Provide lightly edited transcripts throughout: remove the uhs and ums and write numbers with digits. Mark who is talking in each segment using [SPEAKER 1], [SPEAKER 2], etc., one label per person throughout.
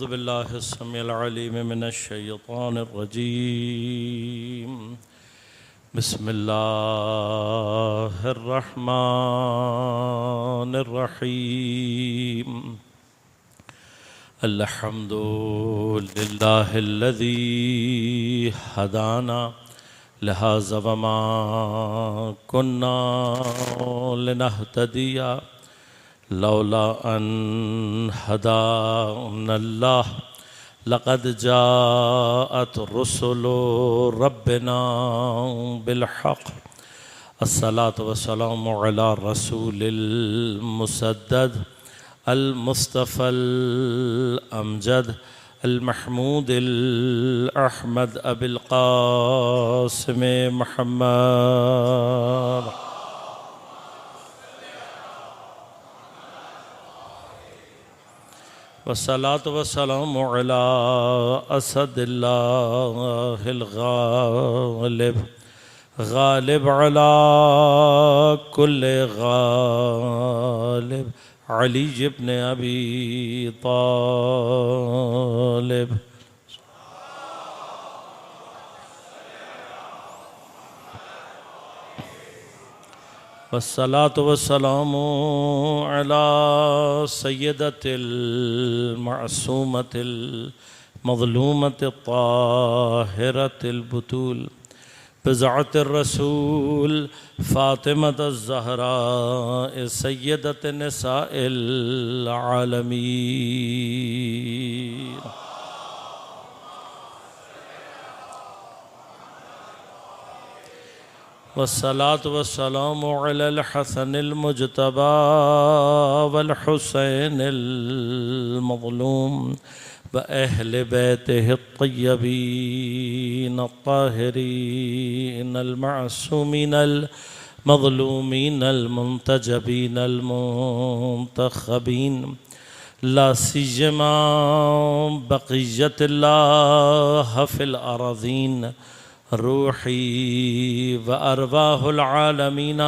[SPEAKER 1] أعوذ بالله السميع العليم من الشيطان الرجيم. بسم الله الرحمن الرحيم. الحمد لله الذي هدانا لهذا وما كنا لنهتدي لولا أن هدانا الله لقد جاءت رسل ربنا بالحق. الصلاة والسلام على الرسول المسدد المصطفى الأمجد المحمود الأحمد أبي القاسم محمد والصلاة والسلام على أسد الله الغالب غالب على كل غالب علي بن أبي طالب. والصلاة والسلام على سيدة المعصومة المظلومة الطاهرة البتول بضعة الرسول فاطمة الزهراء سيدة نساء العالمين. والصلاة والسلام على الحسن المجتبى والحسين المظلوم وأهل بيته الطيبين الطاهرين المعصومين المظلومين المنتجبين المنتخبين، لا سيما بقية الله في الأراضين، روحي وأرواح العالمين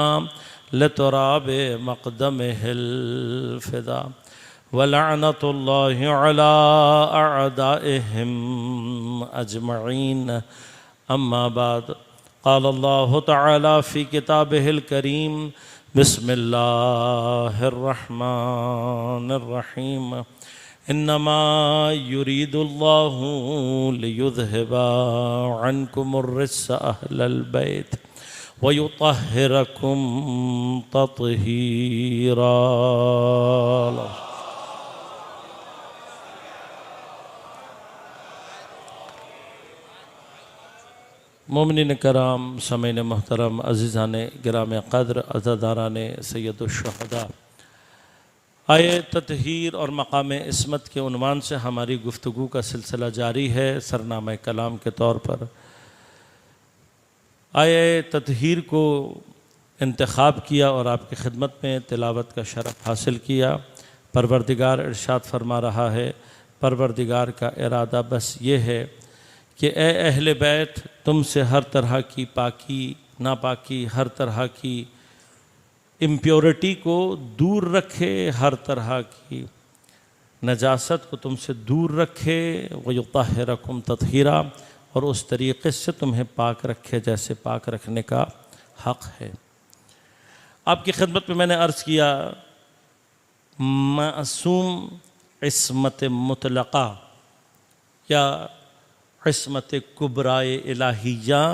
[SPEAKER 1] لتراب مقدمه الفداء. ولعنة الله على أعدائهم أجمعين. أما بعد، قال الله تعالى في كتابه الكريم: بسم الله الرحمن الرحيم. إنما يريد الله ليذهب عنكم الرجس أهل البيت ويطهركم تطهيرا. مومنین کرام، سامعین محترم، عزیزان گرام قدر، عزاداران سید الشہداء، آیے تطہیر اور مقام عصمت کے عنوان سے ہماری گفتگو کا سلسلہ جاری ہے سرنامہ کلام کے طور پر۔ آیے تطہیر کو انتخاب کیا اور آپ کی خدمت میں تلاوت کا شرف حاصل کیا۔ پروردگار ارشاد فرما رہا ہے، پروردگار کا ارادہ بس یہ ہے کہ اے اہل بیت، تم سے ہر طرح کی پاکی، ناپاکی، ہر طرح کی امپیورٹی کو دور رکھے، ہر طرح کی نجاست کو تم سے دور رکھے، وَيُطَهِّرَكُمْ تَطْهِيرًا، اور اس طریقے سے تمہیں پاک رکھے جیسے پاک رکھنے کا حق ہے۔ آپ کی خدمت میں میں نے عرض کیا، معصوم عصمت مطلقہ یا عصمت کبرائے الہیہ،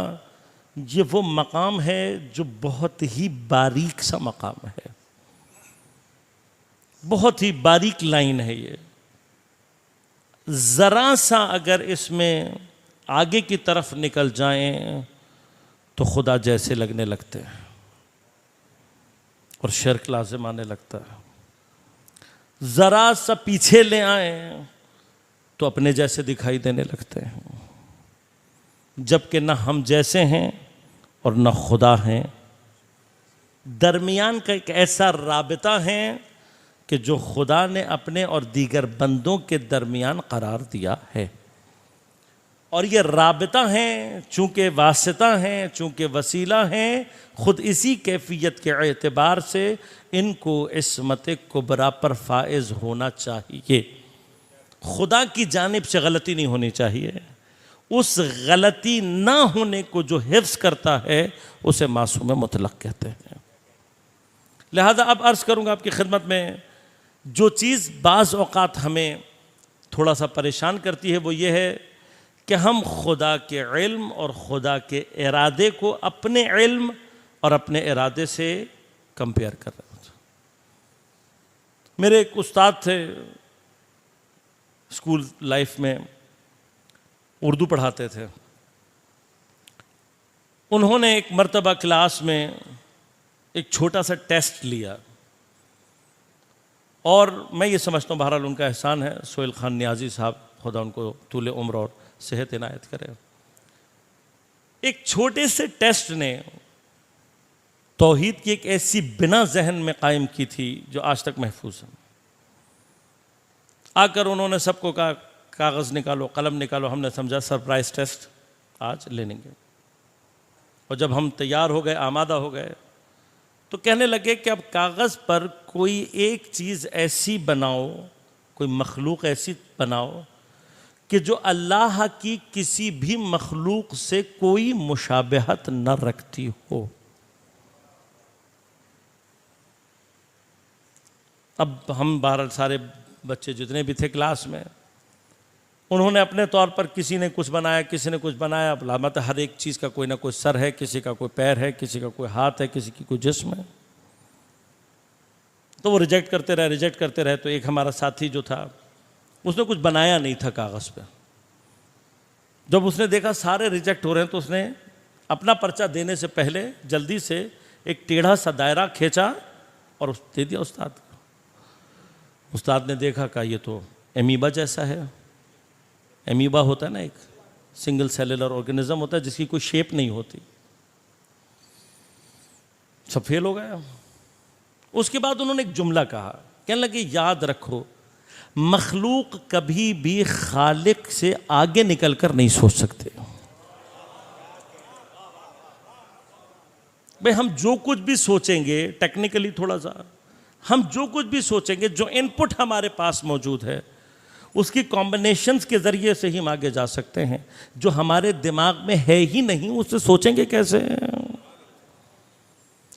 [SPEAKER 1] یہ وہ مقام ہے جو بہت ہی باریک سا مقام ہے، بہت ہی باریک لائن ہے۔ یہ ذرا سا اگر اس میں آگے کی طرف نکل جائیں تو خدا جیسے لگنے لگتے ہیں اور شرک لازم آنے لگتا ہے، ذرا سا پیچھے لے آئیں تو اپنے جیسے دکھائی دینے لگتے ہیں، جبکہ نہ ہم جیسے ہیں اور نہ خدا ہیں۔ درمیان کا ایک ایسا رابطہ ہے کہ جو خدا نے اپنے اور دیگر بندوں کے درمیان قرار دیا ہے، اور یہ رابطہ ہیں، چونکہ واسطہ ہیں، چونکہ وسیلہ ہیں، خود اسی کیفیت کے اعتبار سے ان کو عصمت کبریٰ پر فائز ہونا چاہیے۔ خدا کی جانب سے غلطی نہیں ہونی چاہیے. اس غلطی نہ ہونے کو جو حفظ کرتا ہے اسے معصوم مطلق کہتے ہیں. لہذا اب عرض کروں گا آپ کی خدمت میں، جو چیز بعض اوقات ہمیں تھوڑا سا پریشان کرتی ہے وہ یہ ہے کہ ہم خدا کے علم اور خدا کے ارادے کو اپنے علم اور اپنے ارادے سے کمپیئر کر رہے ہیں. میرے ایک استاد تھے اسکول لائف میں، اردو پڑھاتے تھے. انہوں نے ایک مرتبہ کلاس میں ایک چھوٹا سا ٹیسٹ لیا، اور میں یہ سمجھتا ہوں بہرحال ان کا احسان ہے، سہیل خان نیازی صاحب، خدا ان کو طول عمر اور صحت عنایت کرے. ایک چھوٹے سے ٹیسٹ نے توحید کی ایک ایسی بنا ذہن میں قائم کی تھی جو آج تک محفوظ ہے. آ کر انہوں نے سب کو کہا کاغذ نکالو، قلم نکالو. ہم نے سمجھا سرپرائز ٹیسٹ آج لے لیں گے. اور جب ہم تیار ہو گئے، آمادہ ہو گئے، تو کہنے لگے کہ اب کاغذ پر کوئی ایک چیز ایسی بناؤ، کوئی مخلوق ایسی بناؤ کہ جو اللہ کی کسی بھی مخلوق سے کوئی مشابہت نہ رکھتی ہو. اب ہم بہرحال سارے بچے جتنے بھی تھے کلاس میں، انہوں نے اپنے طور پر کسی نے کچھ بنایا، کسی نے کچھ بنایا. اب علامت ہر ایک چیز کا کوئی نہ کوئی سر ہے، کسی کا کوئی پیر ہے، کسی کا کوئی ہاتھ ہے، کسی کی کوئی جسم ہے. تو وہ ریجیکٹ کرتے رہے. تو ایک ہمارا ساتھی جو تھا اس نے کچھ بنایا نہیں تھا کاغذ پہ. جب اس نے دیکھا سارے ریجیکٹ ہو رہے ہیں تو اس نے اپنا پرچہ دینے سے پہلے جلدی سے ایک ٹیڑھا سا دائرہ کھینچا اور دے دیا استاد کو. استاد نے دیکھا کہ یہ تو امیبا جیسا ہے. امیبا ہوتا ہے نا، ایک سنگل سیلولر آرگنزم ہوتا ہے جس کی کوئی شیپ نہیں ہوتی. سب فیل ہو گیا. اس کے بعد انہوں نے ایک جملہ کہا، کہنے لگے یاد رکھو مخلوق کبھی بھی خالق سے آگے نکل کر نہیں سوچ سکتے. بھئی ہم جو کچھ بھی سوچیں گے، ٹیکنیکلی تھوڑا سا ہم جو کچھ بھی سوچیں گے، جو ان پٹ ہمارے پاس موجود ہے اس کی کمبینیشنز کے ذریعے سے ہی ہم آگے جا سکتے ہیں. جو ہمارے دماغ میں ہے ہی نہیں اس سے سوچیں گے کیسے؟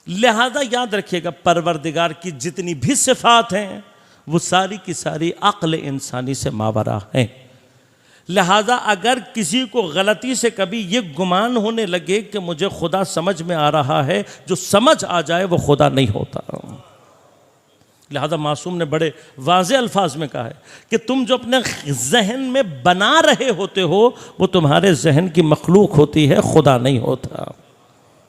[SPEAKER 1] لہذا یاد رکھیے گا پروردگار کی جتنی بھی صفات ہیں وہ ساری کی ساری عقل انسانی سے ماورا ہیں. لہذا اگر کسی کو غلطی سے کبھی یہ گمان ہونے لگے کہ مجھے خدا سمجھ میں آ رہا ہے، جو سمجھ آ جائے وہ خدا نہیں ہوتا. لہذا معصوم نے بڑے واضح الفاظ میں کہا ہے کہ تم جو اپنے ذہن میں بنا رہے ہوتے ہو وہ تمہارے ذہن کی مخلوق ہوتی ہے، خدا نہیں ہوتا.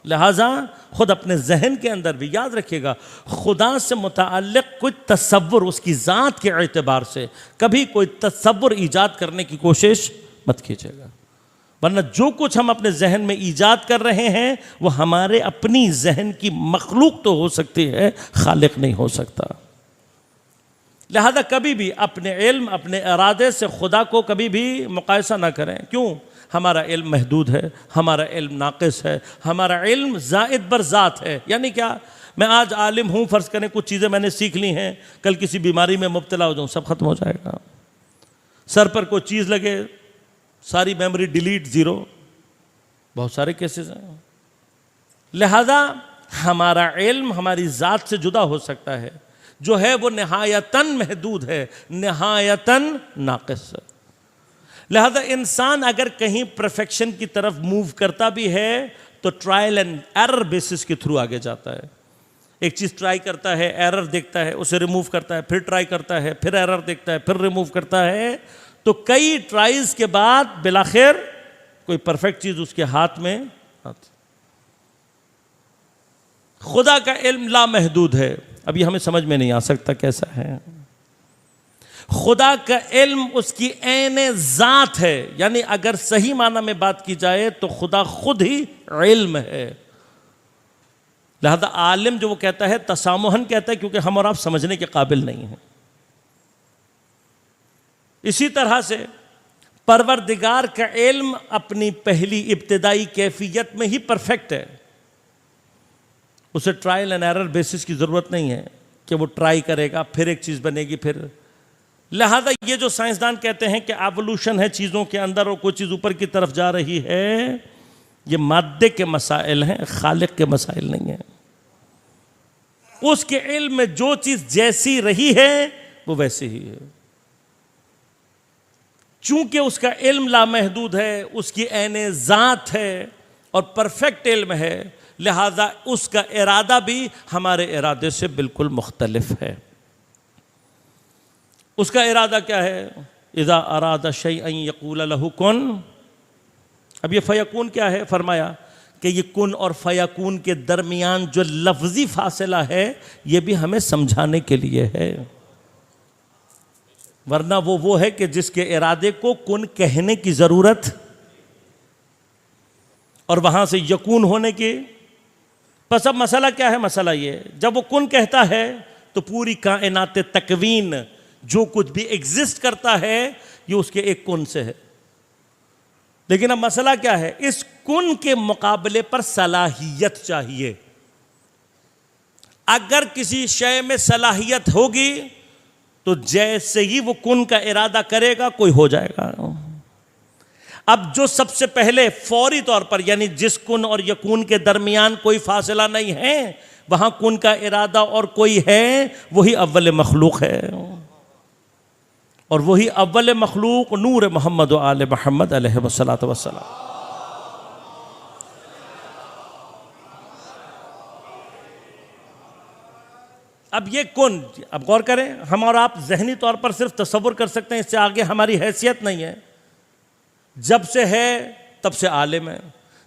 [SPEAKER 1] لہذا خود اپنے ذہن کے اندر بھی یاد رکھیے گا خدا سے متعلق کوئی تصور اس کی ذات کے اعتبار سے کبھی کوئی تصور ایجاد کرنے کی کوشش مت کیجیے گا، ورنہ جو کچھ ہم اپنے ذہن میں ایجاد کر رہے ہیں وہ ہمارے اپنی ذہن کی مخلوق تو ہو سکتی ہے، خالق نہیں ہو سکتا. لہذا کبھی بھی اپنے علم، اپنے ارادے سے خدا کو کبھی بھی مقایسہ نہ کریں. کیوں؟ ہمارا علم محدود ہے، ہمارا علم ناقص ہے، ہمارا علم زائد بر ذات ہے. یعنی کیا؟ میں آج عالم ہوں، فرض کریں کچھ چیزیں میں نے سیکھ لی ہیں، کل کسی بیماری میں مبتلا ہو جاؤں سب ختم ہو جائے گا. سر پر کوئی چیز لگے ساری میموری ڈیلیٹ، زیرو. بہت سارے کیسز ہیں. لہذا ہمارا علم ہماری ذات سے جدا ہو سکتا ہے، جو ہے وہ نہایتاً محدود ہے، نہایتاً ناقص ہے. لہذا انسان اگر کہیں پرفیکشن کی طرف موو کرتا بھی ہے تو ٹرائل اینڈ ایرر بیسس کے تھرو آگے جاتا ہے. ایک چیز ٹرائی کرتا ہے، ایرر دیکھتا ہے، اسے ریموو کرتا ہے، پھر ٹرائی کرتا ہے، پھر ایرر دیکھتا ہے، پھر ریموو کرتا ہے. تو کئی ٹرائز کے بعد بالآخر کوئی پرفیکٹ چیز اس کے ہاتھ میں آتی. خدا کا علم لامحدود ہے. اب یہ ہمیں سمجھ میں نہیں آ سکتا کیسا ہے. خدا کا علم اس کی عین ذات ہے، یعنی اگر صحیح معنی میں بات کی جائے تو خدا خود ہی علم ہے. لہذا عالم جو وہ کہتا ہے تسامحاً کہتا ہے کیونکہ ہم اور آپ سمجھنے کے قابل نہیں ہیں. اسی طرح سے پروردگار کا علم اپنی پہلی ابتدائی کیفیت میں ہی پرفیکٹ ہے. اسے ٹرائل اینڈ ایرر بیسس کی ضرورت نہیں ہے کہ وہ ٹرائی کرے گا، پھر ایک چیز بنے گی، پھر لہذا یہ جو سائنسدان کہتے ہیں کہ ایوولوشن ہے چیزوں کے اندر اور کوئی چیز اوپر کی طرف جا رہی ہے، یہ مادے کے مسائل ہیں، خالق کے مسائل نہیں ہیں۔ اس کے علم میں جو چیز جیسی رہی ہے وہ ویسی ہی ہے، چونکہ اس کا علم لامحدود ہے، اس کی عین ذات ہے اور پرفیکٹ علم ہے، لہذا اس کا ارادہ بھی ہمارے ارادے سے بالکل مختلف ہے۔ اس کا ارادہ کیا ہے؟ اذا اراد شیئا یقول له کن۔ اب یہ فیکون کیا ہے؟ فرمایا کہ یہ کن اور فیکون کے درمیان جو لفظی فاصلہ ہے یہ بھی ہمیں سمجھانے کے لیے ہے، ورنہ وہ ہے کہ جس کے ارادے کو کن کہنے کی ضرورت اور وہاں سے یکون ہونے کی۔ پس اب مسئلہ کیا ہے؟ مسئلہ یہ، جب وہ کن کہتا ہے تو پوری کائنات تکوین جو کچھ بھی ایگزسٹ کرتا ہے یہ اس کے ایک کن سے ہے، لیکن اب مسئلہ کیا ہے؟ اس کن کے مقابلے پر صلاحیت چاہیے۔ اگر کسی شے میں صلاحیت ہوگی تو جیسے ہی وہ کن کا ارادہ کرے گا کوئی ہو جائے گا۔ اب جو سب سے پہلے فوری طور پر، یعنی جس کن اور یکون کے درمیان کوئی فاصلہ نہیں ہے، وہاں کن کا ارادہ اور کوئی ہے، وہی اول مخلوق ہے، اور وہی اول مخلوق نور محمد و آل محمد علیہ الصلوۃ والسلام۔ اب یہ کن، اب غور کریں، ہم اور آپ ذہنی طور پر صرف تصور کر سکتے ہیں، اس سے آگے ہماری حیثیت نہیں ہے۔ جب سے ہے تب سے عالم ہے،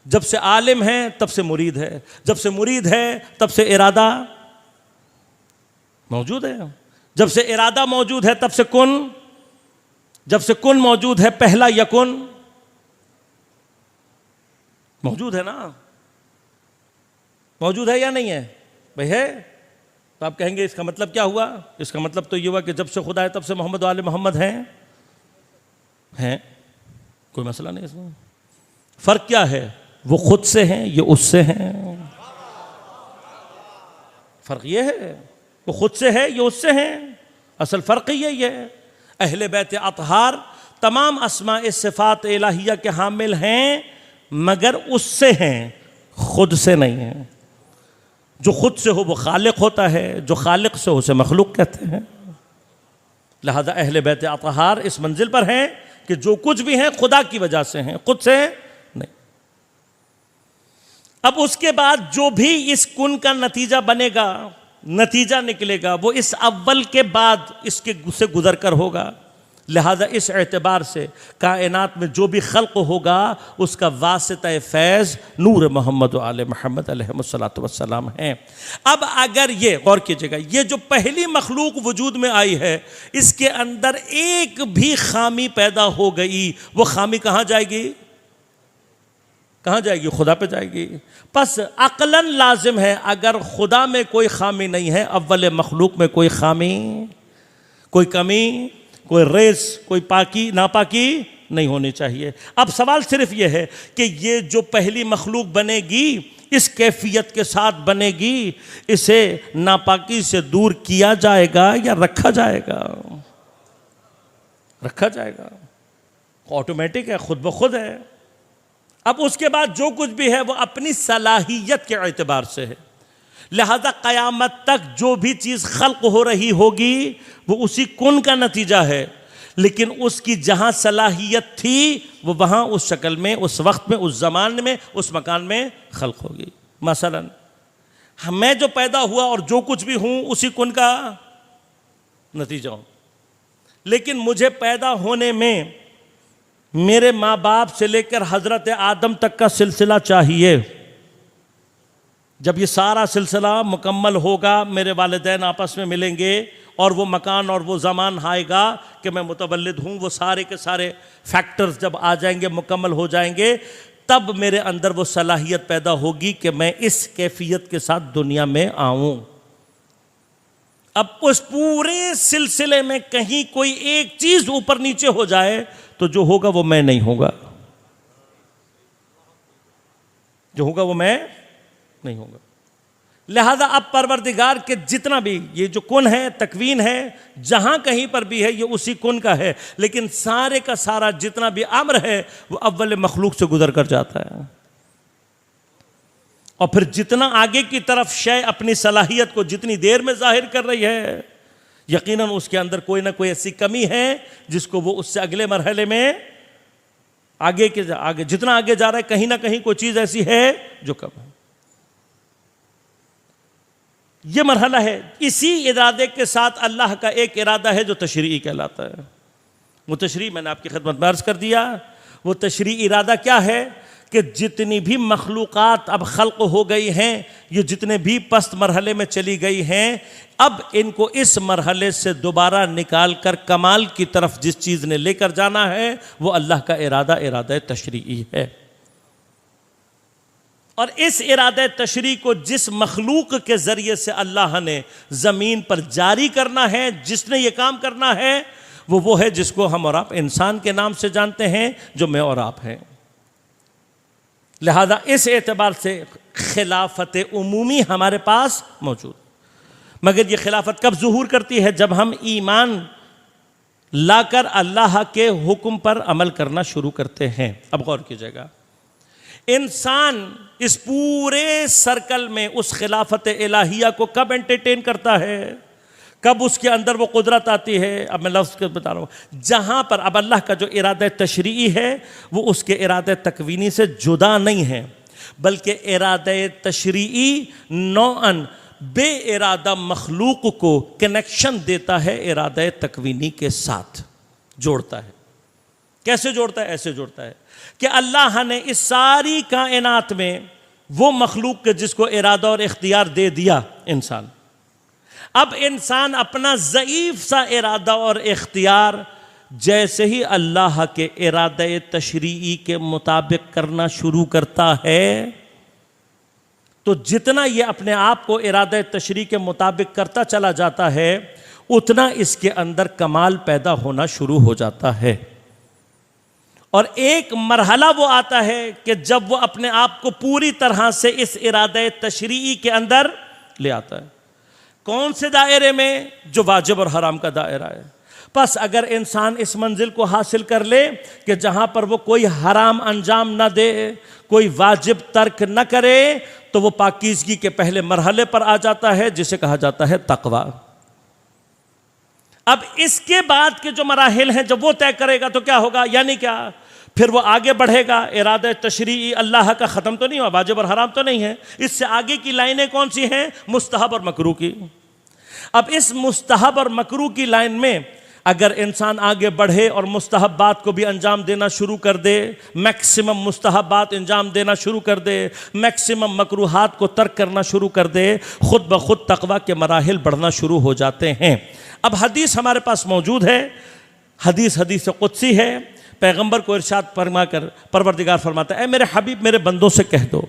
[SPEAKER 1] جب سے عالم ہے تب سے مرید ہے، جب سے مرید ہے تب سے ارادہ موجود ہے، جب سے ارادہ موجود ہے تب سے کن، جب سے کن موجود ہے پہلا یکن موجود ہے نا؟ موجود ہے یا نہیں ہے؟ بھائی ہے۔ تو آپ کہیں گے اس کا مطلب کیا ہوا؟ اس کا مطلب تو یہ ہوا کہ جب سے خدا ہے تب سے محمد و آل محمد ہیں، کوئی مسئلہ نہیں اس میں۔ فرق کیا ہے؟ وہ خود سے ہیں، یہ اس سے ہیں۔ فرق یہ ہے، وہ خود سے ہے، یہ اس سے ہیں، اصل فرق یہی ہے۔ اہل بیت اطہار تمام اسماء صفات الہیہ کے حامل ہیں، مگر اس سے ہیں، خود سے نہیں ہیں۔ جو خود سے ہو وہ خالق ہوتا ہے، جو خالق سے ہو اسے مخلوق کہتے ہیں۔ لہذا اہل بیت اطہار اس منزل پر ہیں کہ جو کچھ بھی ہیں خدا کی وجہ سے ہیں، خود سے نہیں۔ اب اس کے بعد جو بھی اس کن کا نتیجہ بنے گا، نتیجہ نکلے گا، وہ اس اول کے بعد اس کے سے گزر کر ہوگا۔ لہذا اس اعتبار سے کائنات میں جو بھی خلق ہوگا اس کا واسطہ فیض نور محمد و آل محمد علیہ الصلوۃ والسلام ہیں۔ اب اگر یہ غور کیجئے گا، یہ جو پہلی مخلوق وجود میں آئی ہے اس کے اندر ایک بھی خامی پیدا ہو گئی، وہ خامی کہاں جائے گی؟ کہاں جائے گی؟ خدا پہ جائے گی۔ پس عقلاً لازم ہے اگر خدا میں کوئی خامی نہیں ہے، اول مخلوق میں کوئی خامی، کوئی کمی، کوئی ریس، کوئی پاکی ناپاکی نہیں ہونی چاہیے۔ اب سوال صرف یہ ہے کہ یہ جو پہلی مخلوق بنے گی اس کیفیت کے ساتھ بنے گی، اسے ناپاکی سے دور کیا جائے گا یا رکھا جائے گا؟ رکھا جائے گا، آٹومیٹک ہے، خود بخود ہے۔ اب اس کے بعد جو کچھ بھی ہے وہ اپنی صلاحیت کے اعتبار سے ہے، لہذا قیامت تک جو بھی چیز خلق ہو رہی ہوگی وہ اسی کن کا نتیجہ ہے، لیکن اس کی جہاں صلاحیت تھی وہ وہاں اس شکل میں، اس وقت میں، اس زمان میں، اس مکان میں خلق ہوگی۔ مثلا میں جو پیدا ہوا اور جو کچھ بھی ہوں اسی کن کا نتیجہ ہوں، لیکن مجھے پیدا ہونے میں میرے ماں باپ سے لے کر حضرت آدم تک کا سلسلہ چاہیے۔ جب یہ سارا سلسلہ مکمل ہوگا، میرے والدین آپس میں ملیں گے اور وہ مکان اور وہ زمان آئے گا کہ میں متولد ہوں، وہ سارے کے سارے فیکٹرز جب آ جائیں گے، مکمل ہو جائیں گے، تب میرے اندر وہ صلاحیت پیدا ہوگی کہ میں اس کیفیت کے ساتھ دنیا میں آؤں۔ اب اس پورے سلسلے میں کہیں کوئی ایک چیز اوپر نیچے ہو جائے تو جو ہوگا وہ میں نہیں ہوگا، جو ہوگا وہ میں نہیں ہوگا۔ لہذا اب پروردگار کے جتنا بھی یہ جو کن ہے، تکوین ہے، جہاں کہیں پر بھی ہے یہ اسی کن کا ہے، لیکن سارے کا سارا جتنا بھی امر ہے وہ اول مخلوق سے گزر کر جاتا ہے، اور پھر جتنا آگے کی طرف شے اپنی صلاحیت کو جتنی دیر میں ظاہر کر رہی ہے، یقیناً اس کے اندر کوئی نہ کوئی ایسی کمی ہے جس کو وہ اس سے اگلے مرحلے میں آگے جتنا آگے جا رہا ہے کہیں نہ کہیں کوئی چیز ایسی ہے جو کم ہے۔ یہ مرحلہ ہے۔ اسی ارادے کے ساتھ اللہ کا ایک ارادہ ہے جو تشریعی کہلاتا ہے۔ وہ تشریع میں نے آپ کی خدمت میں عرض کر دیا، وہ تشریعی ارادہ کیا ہے کہ جتنی بھی مخلوقات اب خلق ہو گئی ہیں، یہ جتنے بھی پست مرحلے میں چلی گئی ہیں، اب ان کو اس مرحلے سے دوبارہ نکال کر کمال کی طرف جس چیز نے لے کر جانا ہے وہ اللہ کا ارادہ تشریعی ہے۔ اور اس ارادہ تشریع کو جس مخلوق کے ذریعے سے اللہ نے زمین پر جاری کرنا ہے، جس نے یہ کام کرنا ہے، وہ ہے جس کو ہم اور آپ انسان کے نام سے جانتے ہیں، جو میں اور آپ ہیں۔ لہذا اس اعتبار سے خلافت عمومی ہمارے پاس موجود، مگر یہ خلافت کب ظہور کرتی ہے؟ جب ہم ایمان لا کر اللہ کے حکم پر عمل کرنا شروع کرتے ہیں۔ اب غور کیجئے گا، انسان اس پورے سرکل میں اس خلافت الہیہ کو کب انٹرٹین کرتا ہے، کب اس کے اندر وہ قدرت آتی ہے؟ اب میں لفظ بتا رہا ہوں، جہاں پر اب اللہ کا جو ارادہ تشریعی ہے وہ اس کے ارادہ تکوینی سے جدا نہیں ہے، بلکہ ارادہ تشریعی نوعاً بے ارادہ مخلوق کو کنیکشن دیتا ہے ارادہ تکوینی کے ساتھ، جوڑتا ہے۔ کیسے جوڑتا ہے؟ ایسے جوڑتا ہے کہ اللہ نے اس ساری کائنات میں وہ مخلوق کے جس کو ارادہ اور اختیار دے دیا انسان، اب انسان اپنا ضعیف سا ارادہ اور اختیار جیسے ہی اللہ کے ارادہ تشریعی کے مطابق کرنا شروع کرتا ہے، تو جتنا یہ اپنے آپ کو ارادہ تشریع کے مطابق کرتا چلا جاتا ہے اتنا اس کے اندر کمال پیدا ہونا شروع ہو جاتا ہے۔ اور ایک مرحلہ وہ آتا ہے کہ جب وہ اپنے آپ کو پوری طرح سے اس ارادہ تشریعی کے اندر لے آتا ہے۔ کون سے دائرے میں؟ جو واجب اور حرام کا دائرہ ہے۔ پس اگر انسان اس منزل کو حاصل کر لے کہ جہاں پر وہ کوئی حرام انجام نہ دے، کوئی واجب ترک نہ کرے، تو وہ پاکیزگی کے پہلے مرحلے پر آ جاتا ہے جسے کہا جاتا ہے تقویٰ۔ اب اس کے بعد کے جو مراحل ہیں جب وہ طے کرے گا تو کیا ہوگا؟ یعنی کیا؟ پھر وہ آگے بڑھے گا۔ ارادہ تشریعی اللہ کا ختم تو نہیں ہوا، واجب اور حرام تو نہیں ہے، اس سے آگے کی لائنیں کون سی ہیں؟ مستحب اور مکروہ کی۔ اب اس مستحب اور مکروہ کی لائن میں اگر انسان آگے بڑھے اور مستحبات کو بھی انجام دینا شروع کر دے، میکسیمم مستحبات انجام دینا شروع کر دے، میکسیمم مکروہات کو ترک کرنا شروع کر دے، خود بخود تقویٰ کے مراحل بڑھنا شروع ہو جاتے ہیں۔ اب حدیث ہمارے پاس موجود ہے، حدیث قدسی ہے، پیغمبر کو ارشاد فرما کر پروردگار فرماتا ہے، اے میرے حبیب میرے بندوں سے کہہ دو،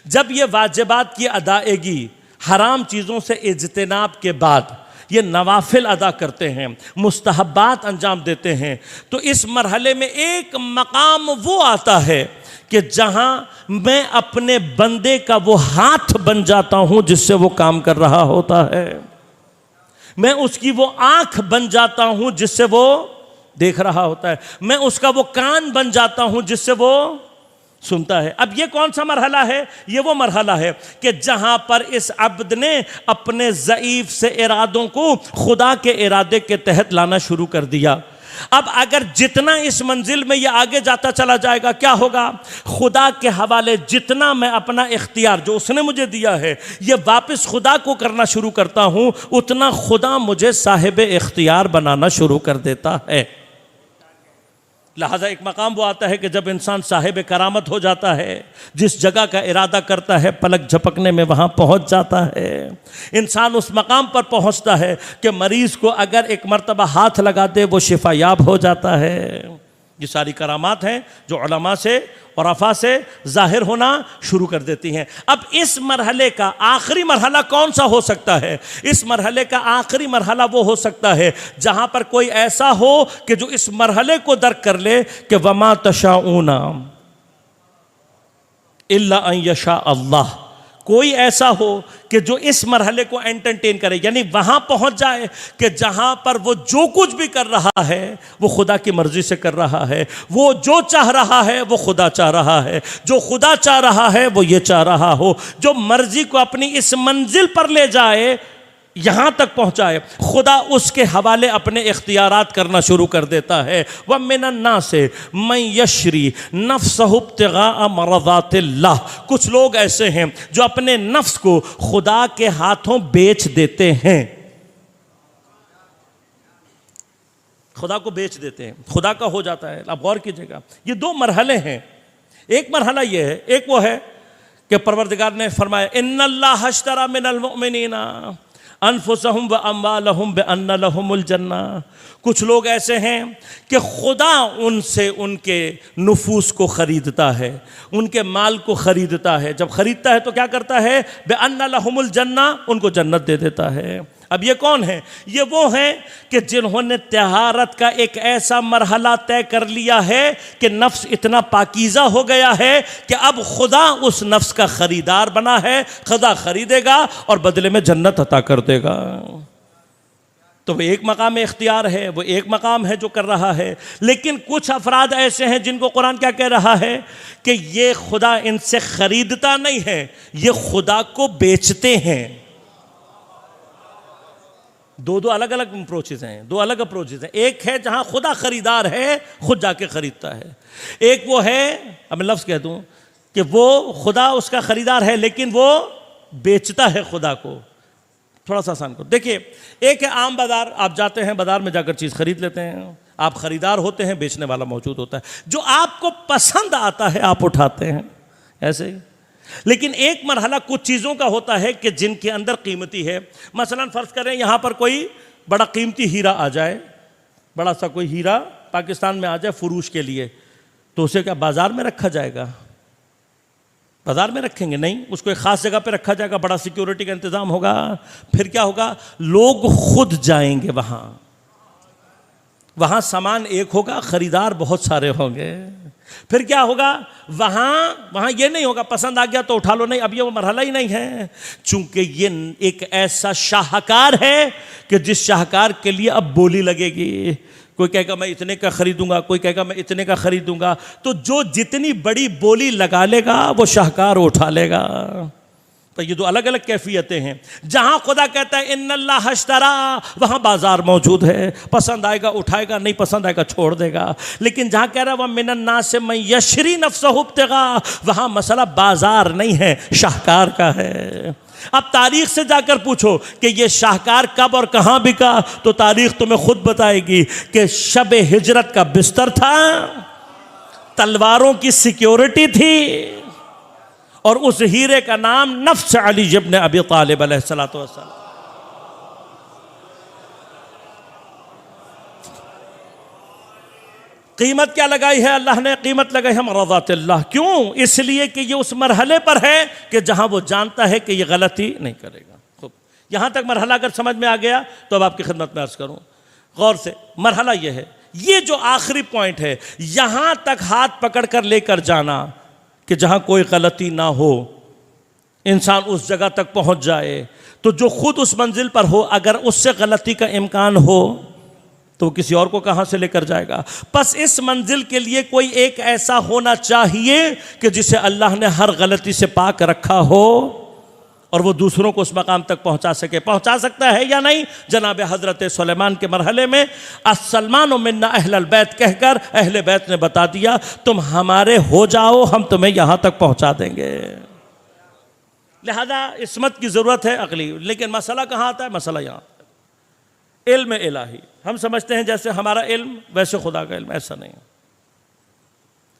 [SPEAKER 1] جب یہ واجبات کی ادائیگی، حرام چیزوں سے اجتناب کے بعد یہ نوافل ادا کرتے ہیں، مستحبات انجام دیتے ہیں، تو اس مرحلے میں ایک مقام وہ آتا ہے کہ جہاں میں اپنے بندے کا وہ ہاتھ بن جاتا ہوں جس سے وہ کام کر رہا ہوتا ہے، میں اس کی وہ آنکھ بن جاتا ہوں جس سے وہ دیکھ رہا ہوتا ہے، میں اس کا وہ کان بن جاتا ہوں جس سے وہ سنتا ہے۔ اب یہ کون سا مرحلہ ہے؟ یہ وہ مرحلہ ہے کہ جہاں پر اس عبد نے اپنے ضعیف سے ارادوں کو خدا کے ارادے کے تحت لانا شروع کر دیا۔ اب اگر جتنا اس منزل میں یہ آگے جاتا چلا جائے گا کیا ہوگا؟ خدا کے حوالے جتنا میں اپنا اختیار جو اس نے مجھے دیا ہے یہ واپس خدا کو کرنا شروع کرتا ہوں، اتنا خدا مجھے صاحب اختیار بنانا شروع کر دیتا ہے۔ لہذا ایک مقام وہ آتا ہے کہ جب انسان صاحب کرامت ہو جاتا ہے، جس جگہ کا ارادہ کرتا ہے پلک جھپکنے میں وہاں پہنچ جاتا ہے۔ انسان اس مقام پر پہنچتا ہے کہ مریض کو اگر ایک مرتبہ ہاتھ لگا دے وہ شفا یاب ہو جاتا ہے۔ یہ ساری کرامات ہیں جو علماء سے اور عرفاء سے ظاہر ہونا شروع کر دیتی ہیں۔ اب اس مرحلے کا آخری مرحلہ کون سا ہو سکتا ہے؟ اس مرحلے کا آخری مرحلہ وہ ہو سکتا ہے جہاں پر کوئی ایسا ہو کہ جو اس مرحلے کو درک کر لے کہ وَمَا تَشَاءُونَ إِلَّا أَن يَشَاءَ اللَّهُ، کوئی ایسا ہو کہ جو اس مرحلے کو انٹرٹین کرے، یعنی وہاں پہنچ جائے کہ جہاں پر وہ جو کچھ بھی کر رہا ہے وہ خدا کی مرضی سے کر رہا ہے، وہ جو چاہ رہا ہے وہ خدا چاہ رہا ہے، جو خدا چاہ رہا ہے وہ یہ چاہ رہا ہو، جو مرضی کو اپنی اس منزل پر لے جائے، یہاں تک پہنچائے، خدا اس کے حوالے اپنے اختیارات کرنا شروع کر دیتا ہے۔ وَمِنَ النَّاسِ مَن يَشْرِي نَفْسَهُ ابْتِغَاءَ مَرْضَاتِ اللَّهِ، کچھ لوگ ایسے ہیں جو اپنے نفس کو خدا کے ہاتھوں بیچ دیتے ہیں، خدا کو بیچ دیتے ہیں، خدا کا ہو جاتا ہے۔ اب غور کیجئے گا، یہ دو مرحلے ہیں۔ ایک مرحلہ یہ ہے، ایک وہ ہے کہ پروردگار نے فرمایا اِنَّ اللَّهَ اشْتَرَىٰ مِنَ الْمُؤْمِنِينَ انفسہم و اموالہم بان لہم الجنہ، کچھ لوگ ایسے ہیں کہ خدا ان سے ان کے نفوس کو خریدتا ہے، ان کے مال کو خریدتا ہے، جب خریدتا ہے تو کیا کرتا ہے؟ بان لہم الجنہ، ان کو جنت دے دیتا ہے۔ اب یہ کون ہیں؟ یہ وہ ہیں کہ جنہوں نے طہارت کا ایک ایسا مرحلہ طے کر لیا ہے کہ نفس اتنا پاکیزہ ہو گیا ہے کہ اب خدا اس نفس کا خریدار بنا ہے، خدا خریدے گا اور بدلے میں جنت عطا کر دے گا۔ تو وہ ایک مقام اختیار ہے، وہ ایک مقام ہے جو کر رہا ہے۔ لیکن کچھ افراد ایسے ہیں جن کو قرآن کیا کہہ رہا ہے کہ یہ خدا ان سے خریدتا نہیں ہے، یہ خدا کو بیچتے ہیں۔ دو الگ الگ اپروچز ہیں، دو الگ اپروچز ہیں۔ ایک ہے جہاں خدا خریدار ہے، خود جا کے خریدتا ہے۔ ایک وہ ہے، اب میں لفظ کہہ دوں کہ وہ خدا اس کا خریدار ہے لیکن وہ بیچتا ہے خدا کو۔ تھوڑا سا آسان کرو، دیکھیے ایک ہے عام بازار، آپ جاتے ہیں بازار میں جا کر چیز خرید لیتے ہیں، آپ خریدار ہوتے ہیں، بیچنے والا موجود ہوتا ہے، جو آپ کو پسند آتا ہے آپ اٹھاتے ہیں، ایسے ہی۔ لیکن ایک مرحلہ کچھ چیزوں کا ہوتا ہے کہ جن کے اندر قیمتی ہے۔ مثلا فرض کریں یہاں پر کوئی بڑا قیمتی ہیرا آ جائے، بڑا سا کوئی ہیرا پاکستان میں آ جائے فروش کے لیے، تو اسے کیا بازار میں رکھا جائے گا؟ بازار میں رکھیں گے نہیں، اس کو ایک خاص جگہ پہ رکھا جائے گا، بڑا سیکیورٹی کا انتظام ہوگا۔ پھر کیا ہوگا؟ لوگ خود جائیں گے وہاں سامان ایک ہوگا، خریدار بہت سارے ہوں گے۔ پھر کیا ہوگا؟ وہاں یہ نہیں ہوگا پسند آ گیا تو اٹھا لو، نہیں، اب یہ وہ مرحلہ ہی نہیں ہے، چونکہ یہ ایک ایسا شاہکار ہے کہ جس شاہکار کے لیے اب بولی لگے گی۔ کوئی کہے گا میں اتنے کا خریدوں گا، کوئی کہے گا میں اتنے کا خریدوں گا، تو جو جتنی بڑی بولی لگا لے گا وہ شاہکار اٹھا لے گا۔ تو یہ دو الگ الگ کیفیتیں ہیں۔ جہاں خدا کہتا ہے ان اللہ اشترا، وہاں بازار موجود ہے، پسند آئے گا اٹھائے گا، نہیں پسند آئے گا چھوڑ دے گا۔ لیکن جہاں کہہ رہا ہے وَمِنَ النَّاسِ مَن يَشْرِي نَفْسَهُ ابْتِغَاءَ، وہاں مسئلہ بازار نہیں ہے، شاہکار کا ہے۔ اب تاریخ سے جا کر پوچھو کہ یہ شاہکار کب اور کہاں بکا، تو تاریخ تمہیں خود بتائے گی کہ شب ہجرت کا بستر تھا، تلواروں کی سیکیورٹی تھی، اور اس ہیرے کا نام نفس علی ابن ابی طالب علیہ السلام۔ قیمت کیا لگائی ہے اللہ نے؟ قیمت لگائی ہے مرضات اللہ۔ کیوں؟ اس لیے کہ یہ اس مرحلے پر ہے کہ جہاں وہ جانتا ہے کہ یہ غلطی نہیں کرے گا۔ خوب، یہاں تک مرحلہ اگر سمجھ میں آ گیا تو اب آپ کی خدمت میں عرض کروں غور سے۔ مرحلہ یہ ہے، یہ جو آخری پوائنٹ ہے، یہاں تک ہاتھ پکڑ کر لے کر جانا کہ جہاں کوئی غلطی نہ ہو، انسان اس جگہ تک پہنچ جائے، تو جو خود اس منزل پر ہو اگر اس سے غلطی کا امکان ہو تو کسی اور کو کہاں سے لے کر جائے گا؟ پس اس منزل کے لیے کوئی ایک ایسا ہونا چاہیے کہ جسے اللہ نے ہر غلطی سے پاک رکھا ہو اور وہ دوسروں کو اس مقام تک پہنچا سکے۔ پہنچا سکتا ہے یا نہیں؟ جناب حضرت سلیمان کے مرحلے میں السلمان منا اہل البیت کہہ کر اہل بیت نے بتا دیا تم ہمارے ہو جاؤ، ہم تمہیں یہاں تک پہنچا دیں گے۔ لہذا عصمت کی ضرورت ہے عقلی، لیکن مسئلہ کہاں آتا ہے؟ مسئلہ یہاں آتا ہے علم الہی۔ ہم سمجھتے ہیں جیسے ہمارا علم ویسے خدا کا علم، ایسا نہیں ہے۔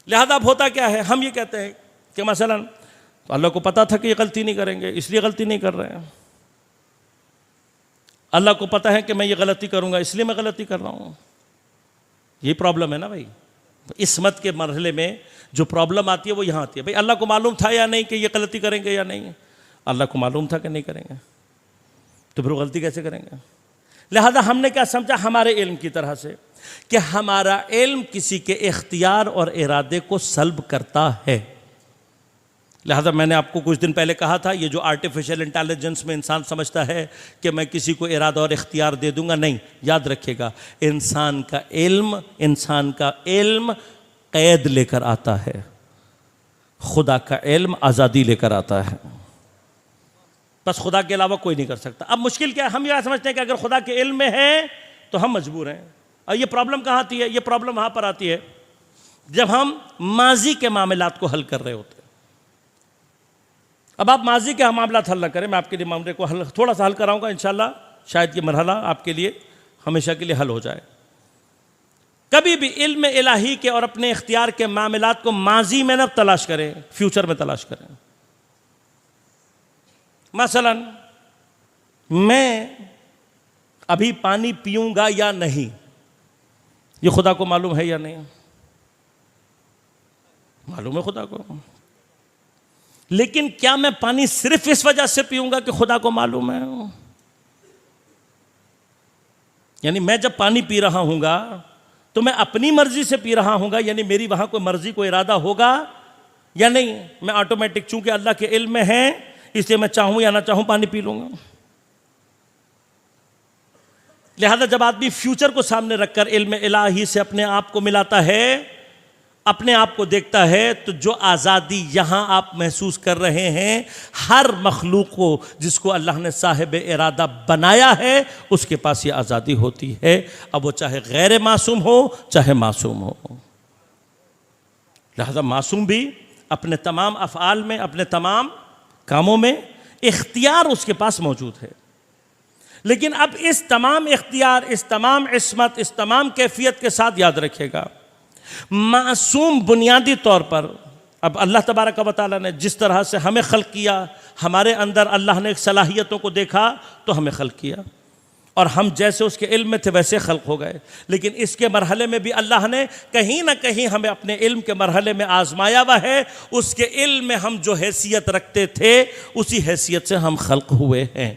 [SPEAKER 1] لہذا اب ہوتا کیا ہے؟ ہم یہ کہتے ہیں کہ مثلا تو اللہ کو پتا تھا کہ یہ غلطی نہیں کریں گے، اس لیے غلطی نہیں کر رہے ہیں۔ اللہ کو پتا ہے کہ میں یہ غلطی کروں گا، اس لیے میں غلطی کر رہا ہوں۔ یہ پرابلم ہے نا بھائی۔ عصمت کے مرحلے میں جو پرابلم آتی ہے وہ یہاں آتی ہے۔ بھائی اللہ کو معلوم تھا یا نہیں کہ یہ غلطی کریں گے یا نہیں؟ اللہ کو معلوم تھا کہ نہیں کریں گے، تو پھر وہ غلطی کیسے کریں گے؟ لہذا ہم نے کیا سمجھا ہمارے علم کی طرح سے کہ ہمارا علم کسی کے اختیار اور ارادے کو سلب کرتا ہے۔ لہذا میں نے آپ کو کچھ دن پہلے کہا تھا، یہ جو آرٹیفیشل انٹیلیجنس میں انسان سمجھتا ہے کہ میں کسی کو ارادہ اور اختیار دے دوں گا، نہیں، یاد رکھے گا انسان کا علم قید لے کر آتا ہے، خدا کا علم آزادی لے کر آتا ہے، بس خدا کے علاوہ کوئی نہیں کر سکتا۔ اب مشکل کیا ہے، ہم یہ سمجھتے ہیں کہ اگر خدا کے علم میں ہے تو ہم مجبور ہیں، اور یہ پرابلم کہاں آتی ہے؟ یہ پرابلم وہاں پر آتی ہے جب ہم ماضی کے معاملات کو حل کر رہے ہوتے ہیں۔ اب آپ ماضی کے معاملات حل نہ کریں، میں آپ کے لیے معاملے کو تھوڑا سا حل کراؤں گا انشاءاللہ، شاید یہ مرحلہ آپ کے لیے ہمیشہ کے لیے حل ہو جائے۔ کبھی بھی علم الہی کے اور اپنے اختیار کے معاملات کو ماضی میں نہ تلاش کریں، فیوچر میں تلاش کریں۔ مثلا میں ابھی پانی پیوں گا یا نہیں، یہ خدا کو معلوم ہے یا نہیں؟ معلوم ہے خدا کو، لیکن کیا میں پانی صرف اس وجہ سے پیوں گا کہ خدا کو معلوم ہے؟ یعنی میں جب پانی پی رہا ہوں گا تو میں اپنی مرضی سے پی رہا ہوں گا، یعنی میری وہاں کوئی مرضی کو ارادہ ہوگا یا نہیں؟ میں آٹومیٹک چونکہ اللہ کے علم میں ہے اس لیے میں چاہوں یا نہ چاہوں پانی پی لوں گا۔ لہذا جب آدمی فیوچر کو سامنے رکھ کر علم الہی سے اپنے آپ کو ملاتا ہے، اپنے آپ کو دیکھتا ہے، تو جو آزادی یہاں آپ محسوس کر رہے ہیں، ہر مخلوق کو جس کو اللہ نے صاحب ارادہ بنایا ہے اس کے پاس یہ آزادی ہوتی ہے، اب وہ چاہے غیر معصوم ہو چاہے معصوم ہو۔ لہذا معصوم بھی اپنے تمام افعال میں، اپنے تمام کاموں میں اختیار اس کے پاس موجود ہے، لیکن اب اس تمام اختیار، اس تمام عصمت، اس تمام کیفیت کے ساتھ یاد رکھے گا معصوم بنیادی طور پر، اب اللہ تبارک و تعالیٰ نے جس طرح سے ہمیں خلق کیا، ہمارے اندر اللہ نے صلاحیتوں کو دیکھا تو ہمیں خلق کیا، اور ہم جیسے اس کے علم میں تھے ویسے خلق ہو گئے، لیکن اس کے مرحلے میں بھی اللہ نے کہیں نہ کہیں ہمیں اپنے علم کے مرحلے میں آزمایا ہوا ہے، اس کے علم میں ہم جو حیثیت رکھتے تھے اسی حیثیت سے ہم خلق ہوئے ہیں۔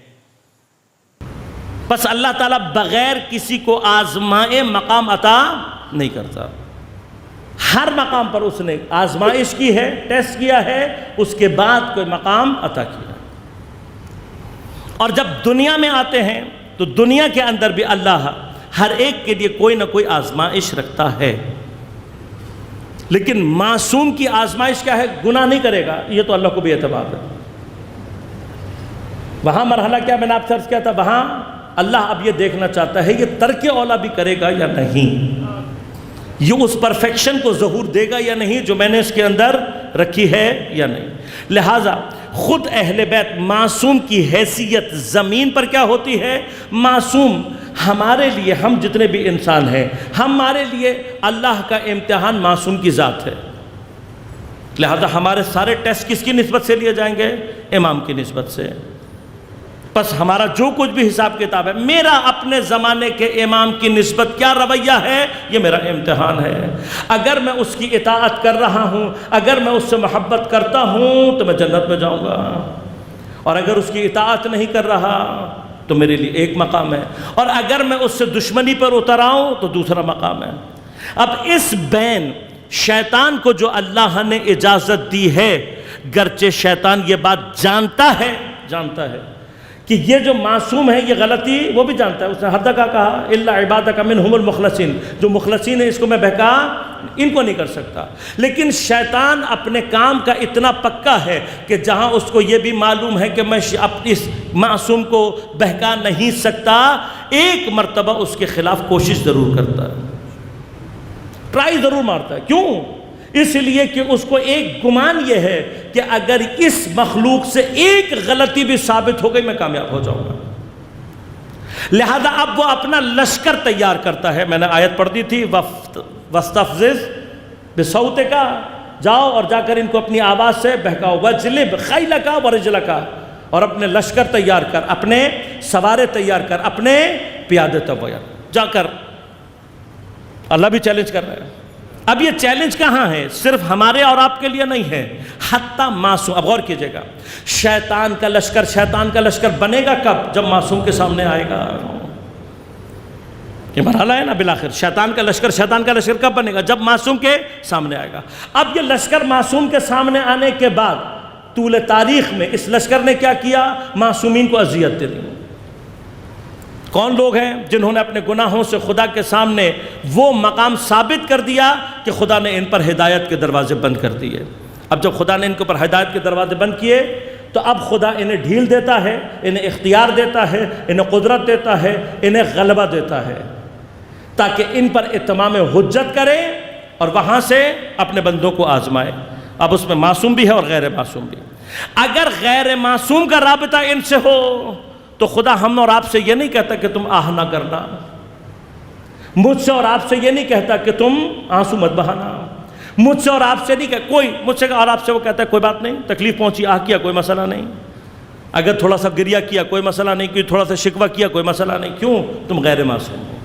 [SPEAKER 1] بس اللہ تعالیٰ بغیر کسی کو آزمائے مقام عطا نہیں کرتا، ہر مقام پر اس نے آزمائش کی ہے، ٹیسٹ کیا ہے، اس کے بعد کوئی مقام عطا کیا۔ اور جب دنیا میں آتے ہیں تو دنیا کے اندر بھی اللہ ہر ایک کے لیے کوئی نہ کوئی آزمائش رکھتا ہے، لیکن معصوم کی آزمائش کیا ہے؟ گناہ نہیں کرے گا، یہ تو اللہ کو بھی اعتبار ہے۔ وہاں مرحلہ کیا میں نے آپ سے عرض کیا تھا، وہاں اللہ اب یہ دیکھنا چاہتا ہے یہ ترک اولا بھی کرے گا یا نہیں، یہ اس پرفیکشن کو ظہور دے گا یا نہیں جو میں نے اس کے اندر رکھی ہے یا نہیں۔ لہٰذا خود اہل بیت معصوم کی حیثیت زمین پر کیا ہوتی ہے؟ معصوم ہمارے لیے، ہم جتنے بھی انسان ہیں ہمارے لیے اللہ کا امتحان معصوم کی ذات ہے، لہذا ہمارے سارے ٹیسٹ کس کی نسبت سے لیے جائیں گے؟ امام کی نسبت سے۔ بس ہمارا جو کچھ بھی حساب کتاب ہے، میرا اپنے زمانے کے امام کی نسبت کیا رویہ ہے، یہ میرا امتحان ہے۔ اگر میں اس کی اطاعت کر رہا ہوں، اگر میں اس سے محبت کرتا ہوں تو میں جنت میں جاؤں گا، اور اگر اس کی اطاعت نہیں کر رہا تو میرے لیے ایک مقام ہے، اور اگر میں اس سے دشمنی پر اتر آؤں تو دوسرا مقام ہے۔ اب اس بین شیطان کو جو اللہ نے اجازت دی ہے، گرچہ شیطان یہ بات جانتا ہے کہ یہ جو معصوم ہے یہ غلطی وہ بھی جانتا ہے، اس نے حد کا کہا الا عبادک منہم المخلصین، جو مخلصین ہیں اس کو میں بہکا ان کو نہیں کر سکتا، لیکن شیطان اپنے کام کا اتنا پکا ہے کہ جہاں اس کو یہ بھی معلوم ہے کہ میں اس معصوم کو بہکا نہیں سکتا، ایک مرتبہ اس کے خلاف کوشش ضرور کرتا ہے، ٹرائی ضرور مارتا ہے۔ کیوں؟ اس لیے کہ اس کو ایک گمان یہ ہے کہ اگر اس مخلوق سے ایک غلطی بھی ثابت ہو گئی میں کامیاب ہو جاؤں گا، لہذا اب وہ اپنا لشکر تیار کرتا ہے۔ میں نے آیت پڑھ دی تھی، وَاسْتَفْزِزْ بِصَوْتِكَ، جاؤ اور جا کر ان کو اپنی آواز سے بہکاؤ، وَاجْلِبْ خَيْلَكَ وَرِجْلَكَ، اور اپنے لشکر تیار کر، اپنے سوارے تیار کر، اپنے پیادے تیار جا کر۔ اللہ بھی چیلنج کر رہا ہے۔ اب یہ چیلنج کہاں ہے؟ صرف ہمارے اور آپ کے لیے نہیں ہے، حتیٰ معصوم۔ اب غور کیجئے گا، شیطان کا لشکر بنے گا کب؟ جب معصوم کے سامنے آئے گا۔ یہ مرحلہ ہے نا، بالآخر شیطان کا لشکر کب بنے گا؟ جب معصوم کے سامنے آئے گا۔ اب یہ لشکر معصوم کے سامنے آنے کے بعد طول تاریخ میں اس لشکر نے کیا کیا؟ معصومین کو اذیت دے دی۔ کون لوگ ہیں جنہوں نے اپنے گناہوں سے خدا کے سامنے وہ مقام ثابت کر دیا کہ خدا نے ان پر ہدایت کے دروازے بند کر دیے؟ اب جب خدا نے ان کے اوپر ہدایت کے دروازے بند کیے تو اب خدا انہیں ڈھیل دیتا ہے، انہیں اختیار دیتا ہے، انہیں قدرت دیتا ہے، انہیں غلبہ دیتا ہے تاکہ ان پر اتمام حجت کرے اور وہاں سے اپنے بندوں کو آزمائے۔ اب اس میں معصوم بھی ہے اور غیر معصوم بھی۔ اگر غیر معصوم کا رابطہ ان سے ہو تو خدا ہم اور آپ سے یہ نہیں کہتا کہ تم آہ نہ کرنا، مجھ سے اور آپ سے یہ نہیں کہتا کہ تم آنسو مت بہانا، مجھ سے اور آپ سے نہیں کہ کوئی مجھ سے اور آپ سے وہ کہتا ہے کوئی بات نہیں، تکلیف پہنچی آہ کیا کوئی مسئلہ نہیں، اگر تھوڑا سا گریہ کیا کوئی مسئلہ نہیں، کوئی تھوڑا سا شکوہ کیا کوئی مسئلہ نہیں، کیوں؟ تم غیر معصوم ہو۔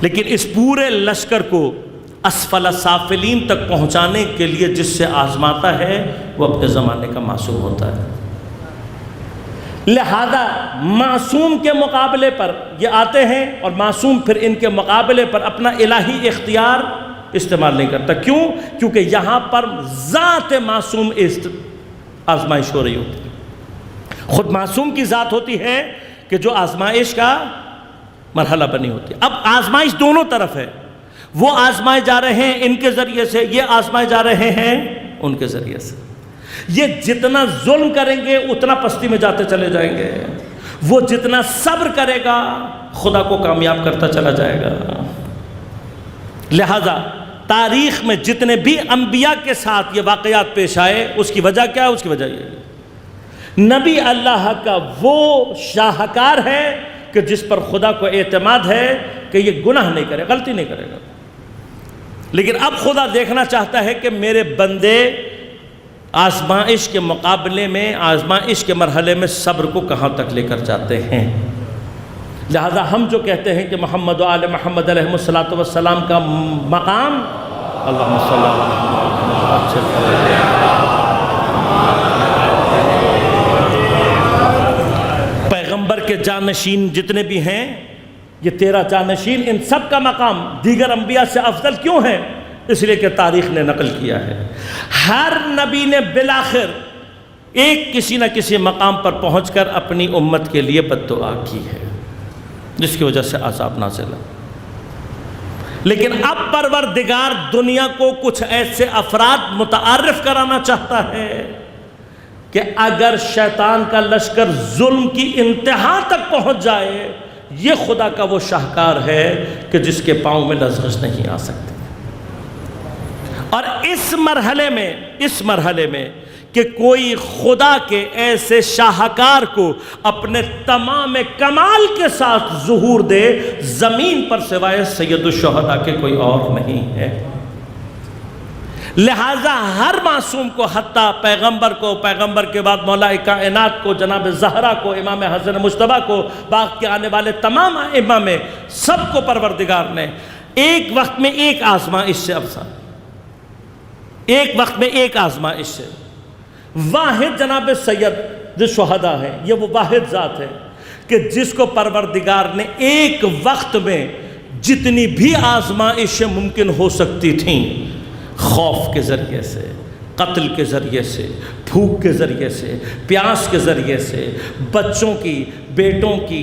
[SPEAKER 1] لیکن اس پورے لشکر کو اسفل سافلین تک پہنچانے کے لیے جس سے آزماتا ہے وہ اپنے زمانے کا معصوم ہوتا ہے۔ لہذا معصوم کے مقابلے پر یہ آتے ہیں اور معصوم پھر ان کے مقابلے پر اپنا الہی اختیار استعمال نہیں کرتا۔ کیوں؟ کیونکہ یہاں پر ذات معصوم آزمائش ہو رہی ہوتی ہے، خود معصوم کی ذات ہوتی ہے کہ جو آزمائش کا مرحلہ بنی ہوتی ہے۔ اب آزمائش دونوں طرف ہے، وہ آزمائے جا رہے ہیں ان کے ذریعے سے، یہ آزمائے جا رہے ہیں ان کے ذریعے سے۔ یہ جتنا ظلم کریں گے اتنا پستی میں جاتے چلے جائیں گے، وہ جتنا صبر کرے گا خدا کو کامیاب کرتا چلا جائے گا۔ لہذا تاریخ میں جتنے بھی انبیاء کے ساتھ یہ واقعات پیش آئے اس کی وجہ کیا ہے؟ اس کی وجہ یہ ہے نبی اللہ کا وہ شاہکار ہے کہ جس پر خدا کو اعتماد ہے کہ یہ گناہ نہیں کرے، غلطی نہیں کرے گا، لیکن اب خدا دیکھنا چاہتا ہے کہ میرے بندے آزمائش کے مقابلے میں، آزمائش کے مرحلے میں صبر کو کہاں تک لے کر جاتے ہیں۔ لہذا ہم جو کہتے ہیں کہ محمد و آل محمد علیہ السلام کا مقام، اللہم صلی اللہ علیہ وسلم، پیغمبر کے جانشین جتنے بھی ہیں، یہ 13 جانشین، ان سب کا مقام دیگر انبیاء سے افضل کیوں ہے؟ اس لیے کہ تاریخ نے نقل کیا ہے ہر نبی نے بالآخر ایک کسی نہ کسی مقام پر پہنچ کر اپنی امت کے لیے بد دعا کی ہے جس کی وجہ سے عذاب نازل ہے۔ لیکن اب پروردگار دنیا کو کچھ ایسے افراد متعارف کرانا چاہتا ہے کہ اگر شیطان کا لشکر ظلم کی انتہا تک پہنچ جائے، یہ خدا کا وہ شاہکار ہے کہ جس کے پاؤں میں لغزش نہیں آ سکتی۔ اور اس مرحلے میں کہ کوئی خدا کے ایسے شاہکار کو اپنے تمام کمال کے ساتھ ظہور دے، زمین پر سوائے سید الشہداء کے کوئی اور نہیں ہے۔ لہٰذا ہر معصوم کو، حتیٰ پیغمبر کو، پیغمبر کے بعد مولا کائنات کو، جناب زہرا کو، امام حسن مجتبیٰ کو، بعد کے آنے والے تمام ائمہ میں سب کو پروردگار نے ایک وقت میں ایک آزمائش سے ایک وقت میں ایک آزمائش سے، واحد جناب سید جو شہداء ہے، یہ وہ واحد ذات ہے کہ جس کو پروردگار نے ایک وقت میں جتنی بھی آزمائشیں ممکن ہو سکتی تھیں، خوف کے ذریعے سے، قتل کے ذریعے سے، بھوک کے ذریعے سے، پیاس کے ذریعے سے، بچوں کی، بیٹوں کی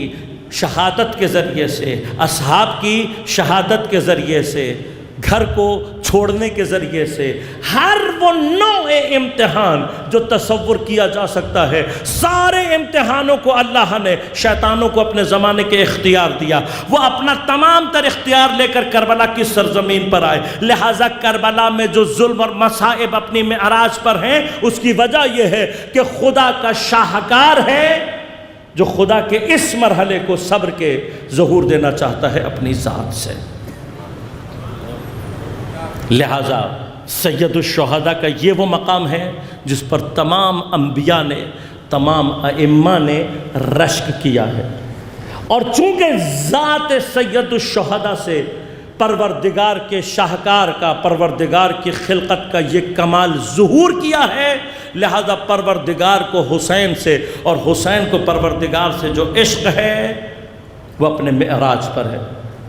[SPEAKER 1] شہادت کے ذریعے سے، اصحاب کی شہادت کے ذریعے سے، گھر کو چھوڑنے کے ذریعے سے، ہر وہ نوع امتحان جو تصور کیا جا سکتا ہے، سارے امتحانوں کو اللہ نے شیطانوں کو اپنے زمانے کے اختیار دیا۔ وہ اپنا تمام تر اختیار لے کر کربلا کی سرزمین پر آئے۔ لہٰذا کربلا میں جو ظلم اور مصائب اپنی معراج پر ہیں، اس کی وجہ یہ ہے کہ خدا کا شاہکار ہے جو خدا کے اس مرحلے کو صبر کے ظہور دینا چاہتا ہے اپنی ذات سے۔ لہٰذا سید الشہداء کا یہ وہ مقام ہے جس پر تمام انبیاء نے، تمام ائمہ نے رشک کیا ہے، اور چونکہ ذات سید الشہداء سے پروردگار کے شاہکار کا، پروردگار کی خلقت کا یہ کمال ظہور کیا ہے، لہذا پروردگار کو حسین سے اور حسین کو پروردگار سے جو عشق ہے وہ اپنے معراج پر ہے۔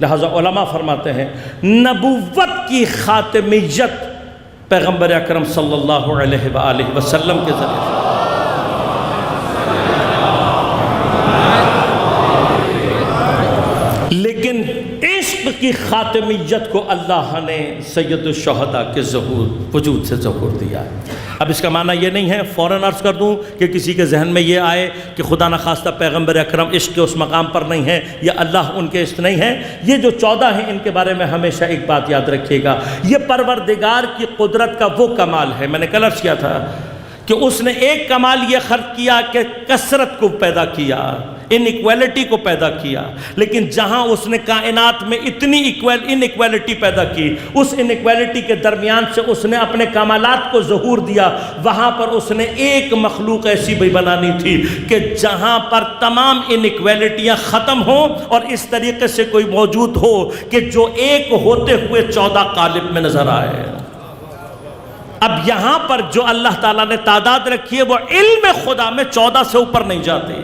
[SPEAKER 1] لہذا علماء فرماتے ہیں نبوت کی خاتمیت پیغمبر اکرم صلی اللہ علیہ وآلہ وسلم کے ذریعے سے۔ لیکن عشق کی خاتمیت کو اللہ نے سید الشہداء کے ظہور وجود سے ظہور دیا۔ اب اس کا معنی یہ نہیں ہے، فوراً عرض کر دوں کہ کسی کے ذہن میں یہ آئے کہ خدا نخواستہ پیغمبر اکرم عشق کے اس مقام پر نہیں ہے یا اللہ ان کے عشق نہیں ہے۔ یہ جو 14 ہیں ان کے بارے میں ہمیشہ ایک بات یاد رکھیے گا، یہ پروردگار کی قدرت کا وہ کمال ہے۔ میں نے کل عرض کیا تھا کہ اس نے ایک کمال یہ خلق کیا کہ کثرت کو پیدا کیا، انیکویلٹی کو پیدا کیا، لیکن جہاں اس نے کائنات میں اتنی انیکویلٹی پیدا کی، اس انیکویلٹی کے درمیان سے اس نے اپنے کمالات کو ظہور دیا۔ وہاں پر اس نے ایک مخلوق ایسی بھی بنانی تھی کہ جہاں پر تمام انیکویلٹیاں ختم ہوں اور اس طریقے سے کوئی موجود ہو کہ جو ایک ہوتے ہوئے 14 قالب میں نظر آئے۔ اب یہاں پر جو اللہ تعالیٰ نے تعداد رکھی ہے وہ علم خدا میں 14 سے اوپر نہیں جاتے،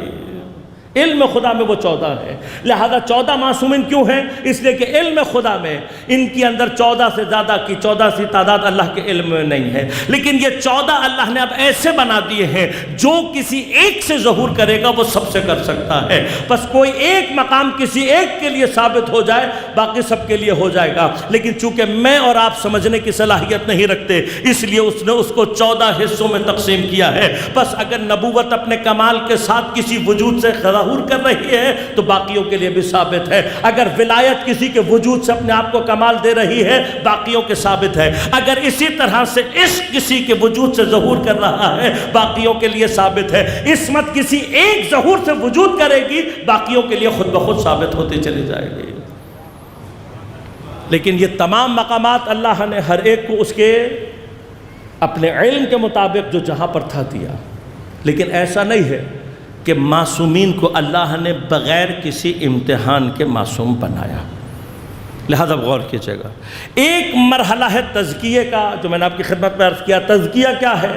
[SPEAKER 1] علم خدا میں وہ 14 ہے۔ لہذا 14 معصومین کیوں ہیں؟ اس لیے کہ علم خدا میں ان کی اندر 14 سے زیادہ کی 14 سی تعداد اللہ کے علم میں نہیں ہے، لیکن یہ 14 اللہ نے اب ایسے بنا دیے ہیں جو کسی ایک سے ظہور کرے گا وہ سب سے کر سکتا ہے۔ بس کوئی ایک مقام کسی ایک کے لیے ثابت ہو جائے باقی سب کے لیے ہو جائے گا، لیکن چونکہ میں اور آپ سمجھنے کی صلاحیت نہیں رکھتے اس لیے اس نے اس کو 14 حصوں میں تقسیم کیا ہے۔ بس اگر نبوت اپنے کمال کے ساتھ کسی وجود سے ظہور کر رہی ہے تو باقیوں کے لیے بھی ثابت ہے، اگر ولایت کسی کے وجود سے اپنے آپ کو کمال دے رہی ہے باقیوں کے ثابت ہے، اگر اسی طرح سے عشق کسی کے وجود سے ظہور کر رہا ہے باقیوں کے لیے ثابت ہے، عصمت کسی ایک ظہور سے وجود کرے گی باقیوں کے لیے خود بخود ثابت ہوتی چلی جائے گی۔ لیکن یہ تمام مقامات اللہ نے ہر ایک کو اس کے اپنے علم کے مطابق جو جہاں پر تھا دیا، لیکن ایسا نہیں ہے کہ معصومین کو اللہ نے بغیر کسی امتحان کے معصوم بنایا۔ لہذا غور کیجیے گا، ایک مرحلہ ہے تزکیے کا جو میں نے آپ کی خدمت میں عرض کیا۔ تزکیہ کیا ہے؟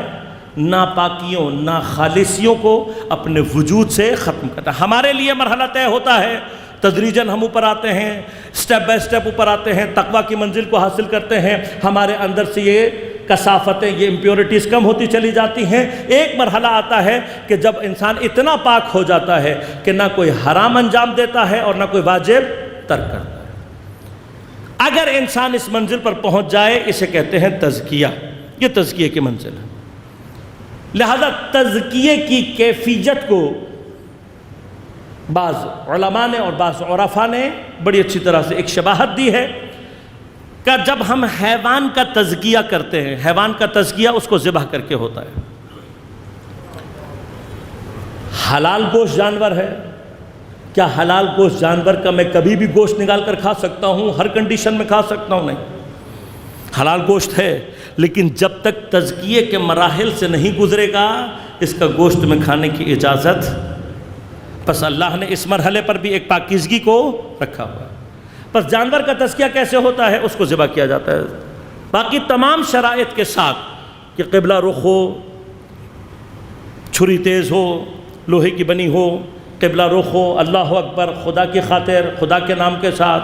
[SPEAKER 1] ناپاکیوں ناخالصیوں کو اپنے وجود سے ختم کرنا۔ ہمارے لیے مرحلہ طے ہوتا ہے، تدریجاً ہم اوپر آتے ہیں، سٹیپ بائی سٹیپ اوپر آتے ہیں، تقویٰ کی منزل کو حاصل کرتے ہیں، ہمارے اندر سے یہ کثافتیں یہ امپیورٹیز کم ہوتی چلی جاتی ہیں۔ ایک مرحلہ آتا ہے کہ جب انسان اتنا پاک ہو جاتا ہے کہ نہ کوئی حرام انجام دیتا ہے اور نہ کوئی واجب ترک کرتا ہے۔ اگر انسان اس منزل پر پہنچ جائے اسے کہتے ہیں تزکیہ، یہ تزکیے کی منزل ہے۔ لہذا تزکیے کی کیفیت کو بعض علماء نے اور بعض عرفاء نے بڑی اچھی طرح سے ایک شباہت دی ہے کہ جب ہم حیوان کا تزکیہ کرتے ہیں، حیوان کا تزکیہ اس کو ذبح کر کے ہوتا ہے۔ حلال گوشت جانور ہے، کیا حلال گوشت جانور کا میں کبھی بھی گوشت نکال کر کھا سکتا ہوں؟ ہر کنڈیشن میں کھا سکتا ہوں؟ نہیں، حلال گوشت ہے، لیکن جب تک تزکیے کے مراحل سے نہیں گزرے گا اس کا گوشت میں کھانے کی اجازت۔ بس اللہ نے اس مرحلے پر بھی ایک پاکیزگی کو رکھا ہوا ہے۔ بس جانور کا تزکیہ کیسے ہوتا ہے؟ اس کو ذبح کیا جاتا ہے، باقی تمام شرائط کے ساتھ کہ قبلہ رخ ہو، چھری تیز ہو، لوہے کی بنی ہو، قبلہ رخ ہو، اللہ اکبر، خدا کی خاطر، خدا کے نام کے ساتھ۔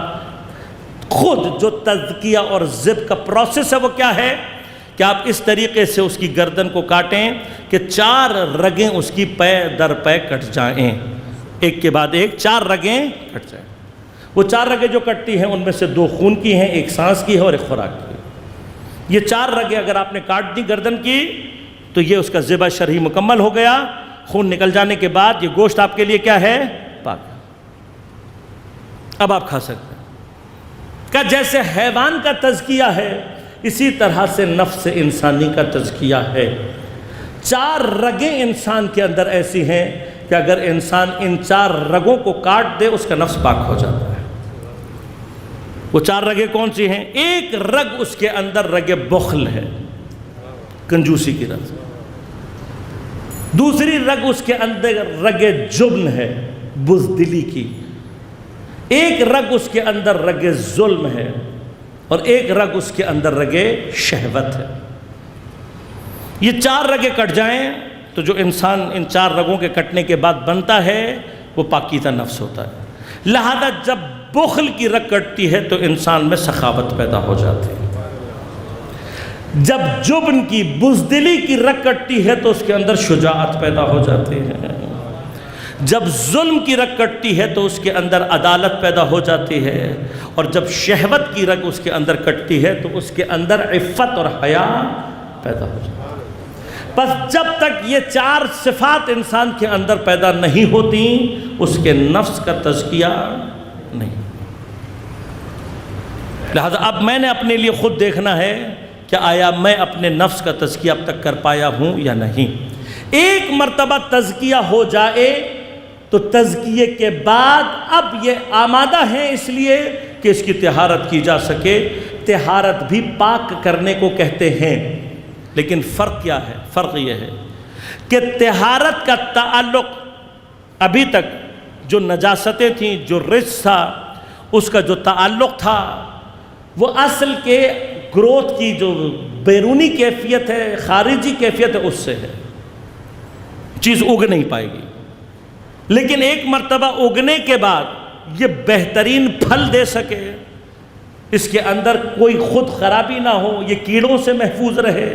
[SPEAKER 1] خود جو تزکیہ اور ذبح کا پروسیس ہے وہ کیا ہے کہ آپ اس طریقے سے اس کی گردن کو کاٹیں کہ 4 رگیں اس کی پے در پے کٹ جائیں، ایک کے بعد ایک 4 رگیں کٹ جائیں۔ وہ 4 رگیں جو کٹتی ہیں ان میں سے 2 خون کی ہیں، ایک سانس کی ہے اور ایک خوراک کی ہے۔ یہ 4 رگیں اگر آپ نے کاٹ دی گردن کی تو یہ اس کا ذبح شرعی مکمل ہو گیا۔ خون نکل جانے کے بعد یہ گوشت آپ کے لیے کیا ہے؟ پاک، اب آپ کھا سکتے ہیں۔ کہ جیسے حیوان کا تزکیہ ہے اسی طرح سے نفس انسانی کا تزکیہ ہے۔ 4 رگیں انسان کے اندر ایسی ہیں کہ اگر انسان ان 4 رگوں کو کاٹ دے اس کا نفس پاک ہو جاتا ہے۔ وہ 4 رگیں کون سی ہیں؟ ایک رگ اس کے اندر رگ بخل ہے، کنجوسی کی رگ۔ دوسری رگ اس کے اندر رگ جبن ہے، بزدلی کی۔ ایک رگ اس کے اندر رگ ظلم ہے اور ایک رگ اس کے اندر رگ شہوت ہے۔ یہ 4 رگیں کٹ جائیں تو جو انسان ان 4 رگوں کے کٹنے کے بعد بنتا ہے وہ پاکیزہ نفس ہوتا ہے۔ لہذا جب بخل کی رگ کٹتی ہے تو انسان میں سخاوت پیدا ہو جاتی ہے۔ جب جبن کی بزدلی کی رگ کٹتی ہے تو اس کے اندر شجاعت پیدا ہو جاتی ہے، جب ظلم کی رگ کٹتی ہے تو اس کے اندر عدالت پیدا ہو جاتی ہے، اور جب شہوت کی رگ اس کے اندر کٹتی ہے تو اس کے اندر عفت اور حیا پیدا ہو جاتی ہے۔ بس جب تک یہ چار صفات انسان کے اندر پیدا نہیں ہوتی اس کے نفس کا تزکیہ نہیں۔ لہذا اب میں نے اپنے لیے خود دیکھنا ہے کہ آیا میں اپنے نفس کا تزکیہ اب تک کر پایا ہوں یا نہیں۔ ایک مرتبہ تزکیہ ہو جائے تو تزکیے کے بعد اب یہ آمادہ ہیں اس لیے کہ اس کی طہارت کی جا سکے۔ طہارت بھی پاک کرنے کو کہتے ہیں، لیکن فرق کیا ہے؟ فرق یہ ہے کہ طہارت کا تعلق ابھی تک جو نجاستیں تھیں، جو رجس تھا، اس کا جو تعلق تھا وہ اصل کے گروتھ کی جو بیرونی کیفیت ہے، خارجی کیفیت ہے، اس سے ہے، چیز اگ نہیں پائے گی۔ لیکن ایک مرتبہ اگنے کے بعد یہ بہترین پھل دے سکے، اس کے اندر کوئی خود خرابی نہ ہو، یہ کیڑوں سے محفوظ رہے،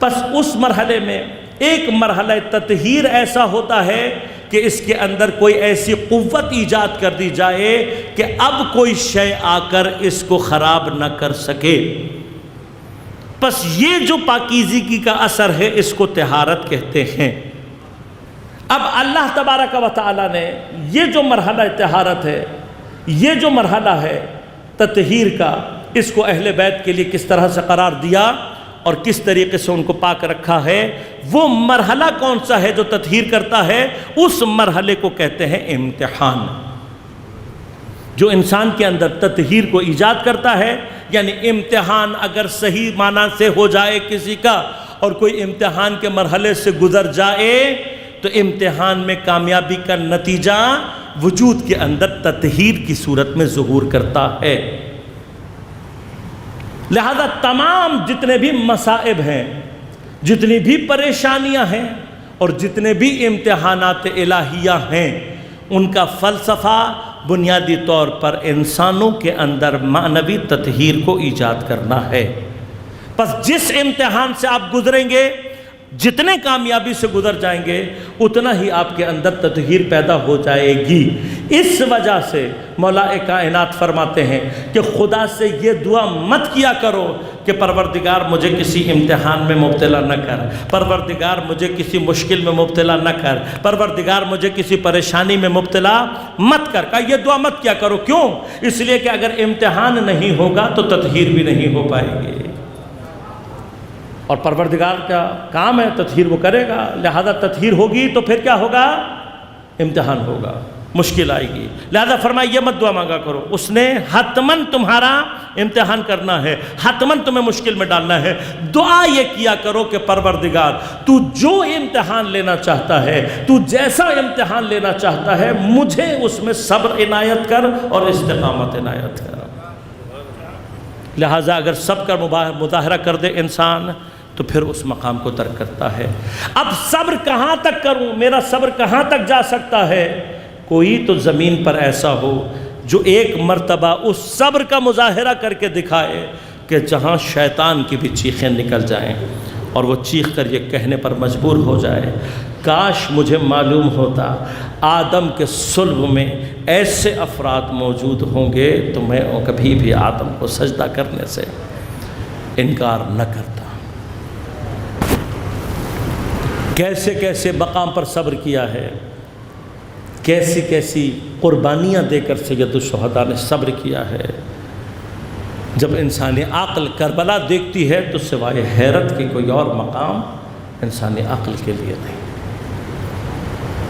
[SPEAKER 1] پس اس مرحلے میں ایک مرحلہ تطہیر ایسا ہوتا ہے کہ اس کے اندر کوئی ایسی قوت ایجاد کر دی جائے کہ اب کوئی شے آ کر اس کو خراب نہ کر سکے۔ پس یہ جو پاکیزگی کا اثر ہے اس کو طہارت کہتے ہیں۔ اب اللہ تبارک و تعالی نے یہ جو مرحلہ طہارت ہے، یہ جو مرحلہ ہے تطہیر کا، اس کو اہل بیت کے لیے کس طرح سے قرار دیا اور کس طریقے سے ان کو پاک رکھا ہے۔ وہ مرحلہ کون سا ہے جو تطہیر کرتا ہے؟ اس مرحلے کو کہتے ہیں امتحان، جو انسان کے اندر تطہیر کو ایجاد کرتا ہے۔ یعنی امتحان اگر صحیح معنی سے ہو جائے کسی کا اور کوئی امتحان کے مرحلے سے گزر جائے تو امتحان میں کامیابی کا نتیجہ وجود کے اندر تطہیر کی صورت میں ظہور کرتا ہے۔ لہذا تمام جتنے بھی مصائب ہیں، جتنی بھی پریشانیاں ہیں اور جتنے بھی امتحانات الہیہ ہیں، ان کا فلسفہ بنیادی طور پر انسانوں کے اندر معنوی تطہیر کو ایجاد کرنا ہے۔ پس جس امتحان سے آپ گزریں گے، جتنے کامیابی سے گزر جائیں گے، اتنا ہی آپ کے اندر تطہیر پیدا ہو جائے گی۔ اس وجہ سے مولا کائنات فرماتے ہیں کہ خدا سے یہ دعا مت کیا کرو کہ پروردگار مجھے کسی امتحان میں مبتلا نہ کر، پروردگار مجھے کسی مشکل میں مبتلا نہ کر، پروردگار مجھے کسی پریشانی میں مبتلا مت کر۔ کہا یہ دعا مت کیا کرو، کیوں؟ اس لیے کہ اگر امتحان نہیں ہوگا تو تطہیر بھی نہیں ہو پائے گی، اور پروردگار کا کام ہے تطہیر، وہ کرے گا۔ لہذا تطہیر ہوگی تو پھر کیا ہوگا؟ امتحان ہوگا، مشکل آئے گی۔ لہذا فرمایا یہ مت دعا مانگا کرو، اس نے حتماً تمہارا امتحان کرنا ہے، حتماً تمہیں مشکل میں ڈالنا ہے۔ دعا یہ کیا کرو کہ پروردگار تو جو امتحان لینا چاہتا ہے، تو جیسا امتحان لینا چاہتا ہے، مجھے اس میں صبر عنایت کر اور استقامت عنایت کر۔ لہٰذا اگر سب کا مظاہرہ کر دے انسان تو پھر اس مقام کو ترک کرتا ہے۔ اب صبر کہاں تک کروں؟ میرا صبر کہاں تک جا سکتا ہے؟ کوئی تو زمین پر ایسا ہو جو ایک مرتبہ اس صبر کا مظاہرہ کر کے دکھائے کہ جہاں شیطان کی بھی چیخیں نکل جائیں اور وہ چیخ کر یہ کہنے پر مجبور ہو جائے، کاش مجھے معلوم ہوتا آدم کے صلب میں ایسے افراد موجود ہوں گے تو میں کبھی بھی آدم کو سجدہ کرنے سے انکار نہ کرتا۔ کیسے کیسے مقام پر صبر کیا ہے، کیسی کیسی قربانیاں دے کر سید الشہداء نے صبر کیا ہے۔ جب انسانی عقل کربلا دیکھتی ہے تو سوائے حیرت کے کوئی اور مقام انسانی عقل کے لیے نہیں۔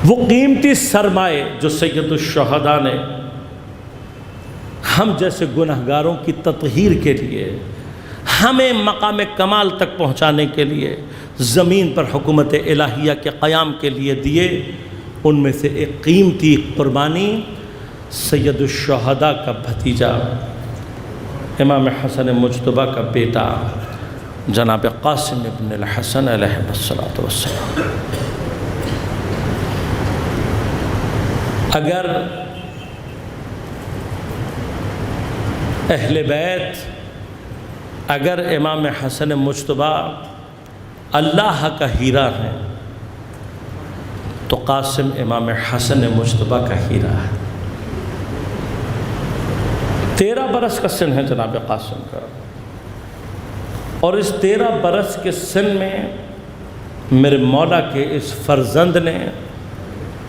[SPEAKER 1] وہ قیمتی سرمائے جو سید الشہداء نے ہم جیسے گنہگاروں کی تطہیر کے لیے، ہمیں مقام کمال تک پہنچانے کے لیے، زمین پر حکومت الہیہ کے قیام کے لیے دیے، ان میں سے ایک قیمتی قربانی سید الشہداء کا بھتیجا، امام حسن مجتبیٰ کا بیٹا جناب قاسم ابن الحسن علیہ السلام۔ اگر اہل بیت اگر امام حسن مجتبی اللہ کا ہیرا ہے تو قاسم امام حسن مجتبی کا ہیرا ہے۔ 13 برس کا سن ہے جناب قاسم کا، اور اس 13 برس کے سن میں میرے مولا کے اس فرزند نے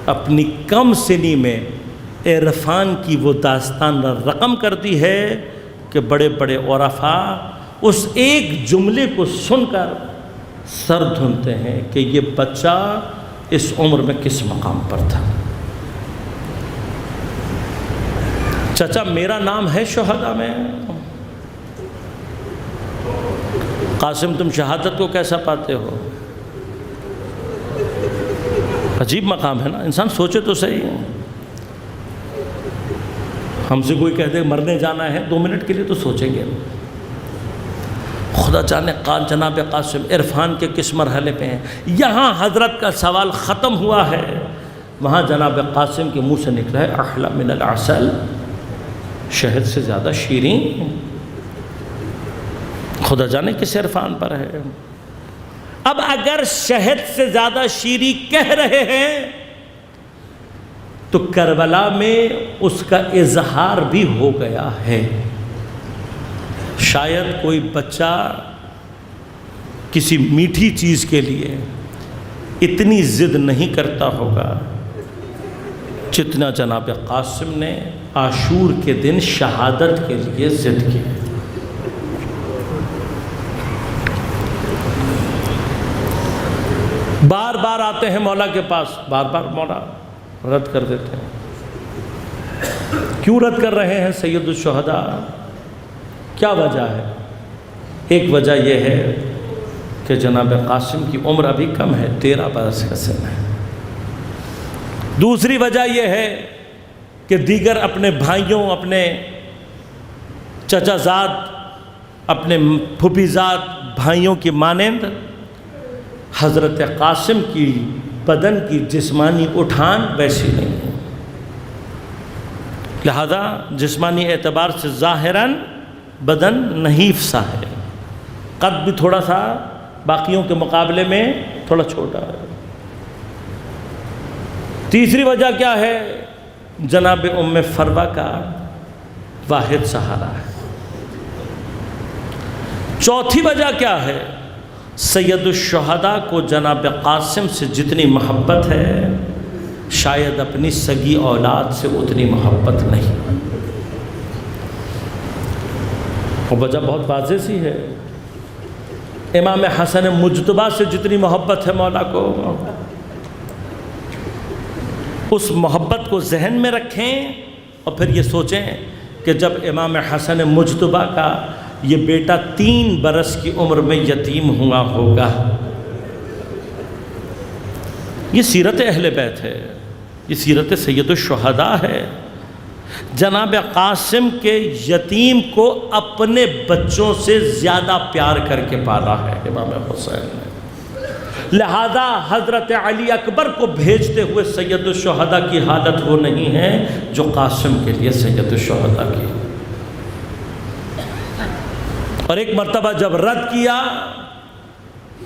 [SPEAKER 1] اپنی کم سنی میں عرفان کی وہ داستان رقم کر دی ہے کہ بڑے بڑے عرفاء اس ایک جملے کو سن کر سر دھنتے ہیں کہ یہ بچہ اس عمر میں کس مقام پر تھا۔ چچا میرا نام ہے شہداء میں، قاسم تم شہادت کو کیسا پاتے ہو؟ عجیب مقام ہے نا، انسان سوچے تو صحیح۔ ہم سے کوئی کہہ دے مرنے جانا ہے 2 منٹ کے لیے تو سوچیں گے، خدا جانے جناب قاسم عرفان کے کس مرحلے پہ ہیں۔ یہاں حضرت کا سوال ختم ہوا ہے، وہاں جناب قاسم کے منہ سے نکلا ہے احلی من العسل، شہد سے زیادہ شیریں، خدا جانے کس عرفان پر ہے۔ اب اگر شہد سے زیادہ شیریں کہہ رہے ہیں تو کربلا میں اس کا اظہار بھی ہو گیا ہے۔ شاید کوئی بچہ کسی میٹھی چیز کے لیے اتنی ضد نہیں کرتا ہوگا جتنا جناب قاسم نے عاشور کے دن شہادت کے لیے ضد کی۔ بار بار آتے ہیں مولا کے پاس، بار بار مولا رد کر دیتے ہیں۔ کیوں رد کر رہے ہیں سید الشہداء؟ کیا وجہ ہے؟ ایک وجہ یہ ہے کہ جناب قاسم کی عمر ابھی کم ہے، 13 برس کا سن ہے۔ دوسری وجہ یہ ہے کہ دیگر اپنے بھائیوں، اپنے چچا زاد، اپنے پھوپھی زاد بھائیوں کی مانند حضرت قاسم کی بدن کی جسمانی اٹھان ویسی نہیں ہے، لہذا جسمانی اعتبار سے ظاہراً بدن نحیف سا ہے، قد بھی تھوڑا سا باقیوں کے مقابلے میں تھوڑا چھوٹا ہے۔ تیسری وجہ کیا ہے؟ جناب ام فروہ کا واحد سہارا ہے۔ چوتھی وجہ کیا ہے؟ سید الشہداء کو جناب قاسم سے جتنی محبت ہے شاید اپنی سگی اولاد سے اتنی محبت نہیں۔ اور وجہ بہت واضح سی ہے، امام حسن مجتبی سے جتنی محبت ہے مولا کو، اس محبت کو ذہن میں رکھیں اور پھر یہ سوچیں کہ جب امام حسن مجتبی کا یہ بیٹا 3 برس کی عمر میں یتیم ہوا ہوگا، یہ سیرت اہل بیت ہے، یہ سیرت سید الشہداء ہے۔ جناب قاسم کے یتیم کو اپنے بچوں سے زیادہ پیار کر کے پالا ہے امام حسین نے، لہذا حضرت علی اکبر کو بھیجتے ہوئے سید الشہداء کی حالت وہ نہیں ہے جو قاسم کے لیے سید الشہداء کی۔ اور ایک مرتبہ جب رد کیا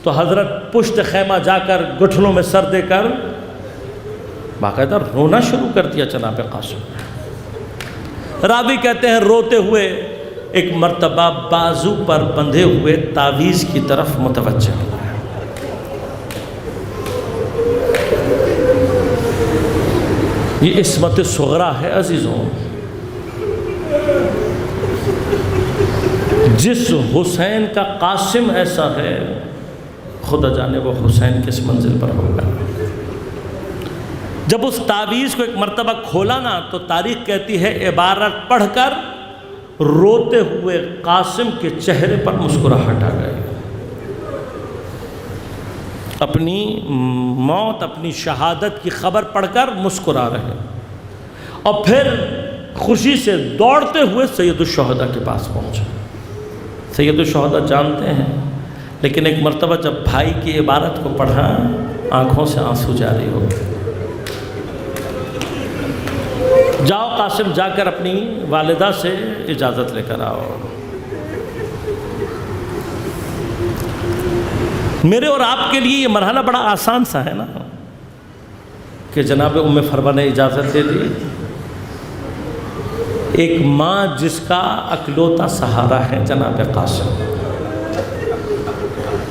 [SPEAKER 1] تو حضرت پشت خیمہ جا کر گھٹنوں میں سر دے کر باقاعدہ رونا شروع کر دیا جناب قاسم۔ راوی کہتے ہیں روتے ہوئے ایک مرتبہ بازو پر بندھے ہوئے تعویذ کی طرف متوجہ ہوا۔ یہ عصمت صغرا ہے عزیزوں، جس حسین کا قاسم ایسا ہے خدا جانے وہ حسین کس منزل پر ہوگا۔ جب اس تعویذ کو ایک مرتبہ کھولا نا تو تاریخ کہتی ہے عبارت پڑھ کر روتے ہوئے قاسم کے چہرے پر مسکراہٹ آ گئی۔ اپنی موت، اپنی شہادت کی خبر پڑھ کر مسکرا رہے، اور پھر خوشی سے دوڑتے ہوئے سید الشہداء کے پاس پہنچے۔ سید الشہداء جانتے ہیں، لیکن ایک مرتبہ جب بھائی کی عبارت کو پڑھا آنکھوں سے آنسو جاری ہو گئے۔ جاؤ قاسم، جا کر اپنی والدہ سے اجازت لے کر آؤ۔ میرے اور آپ کے لیے یہ مرحلہ بڑا آسان سا ہے نا کہ جناب ام فروا نے اجازت دے دی. ایک ماں جس کا اکلوتا سہارا ہے جناب قاسم،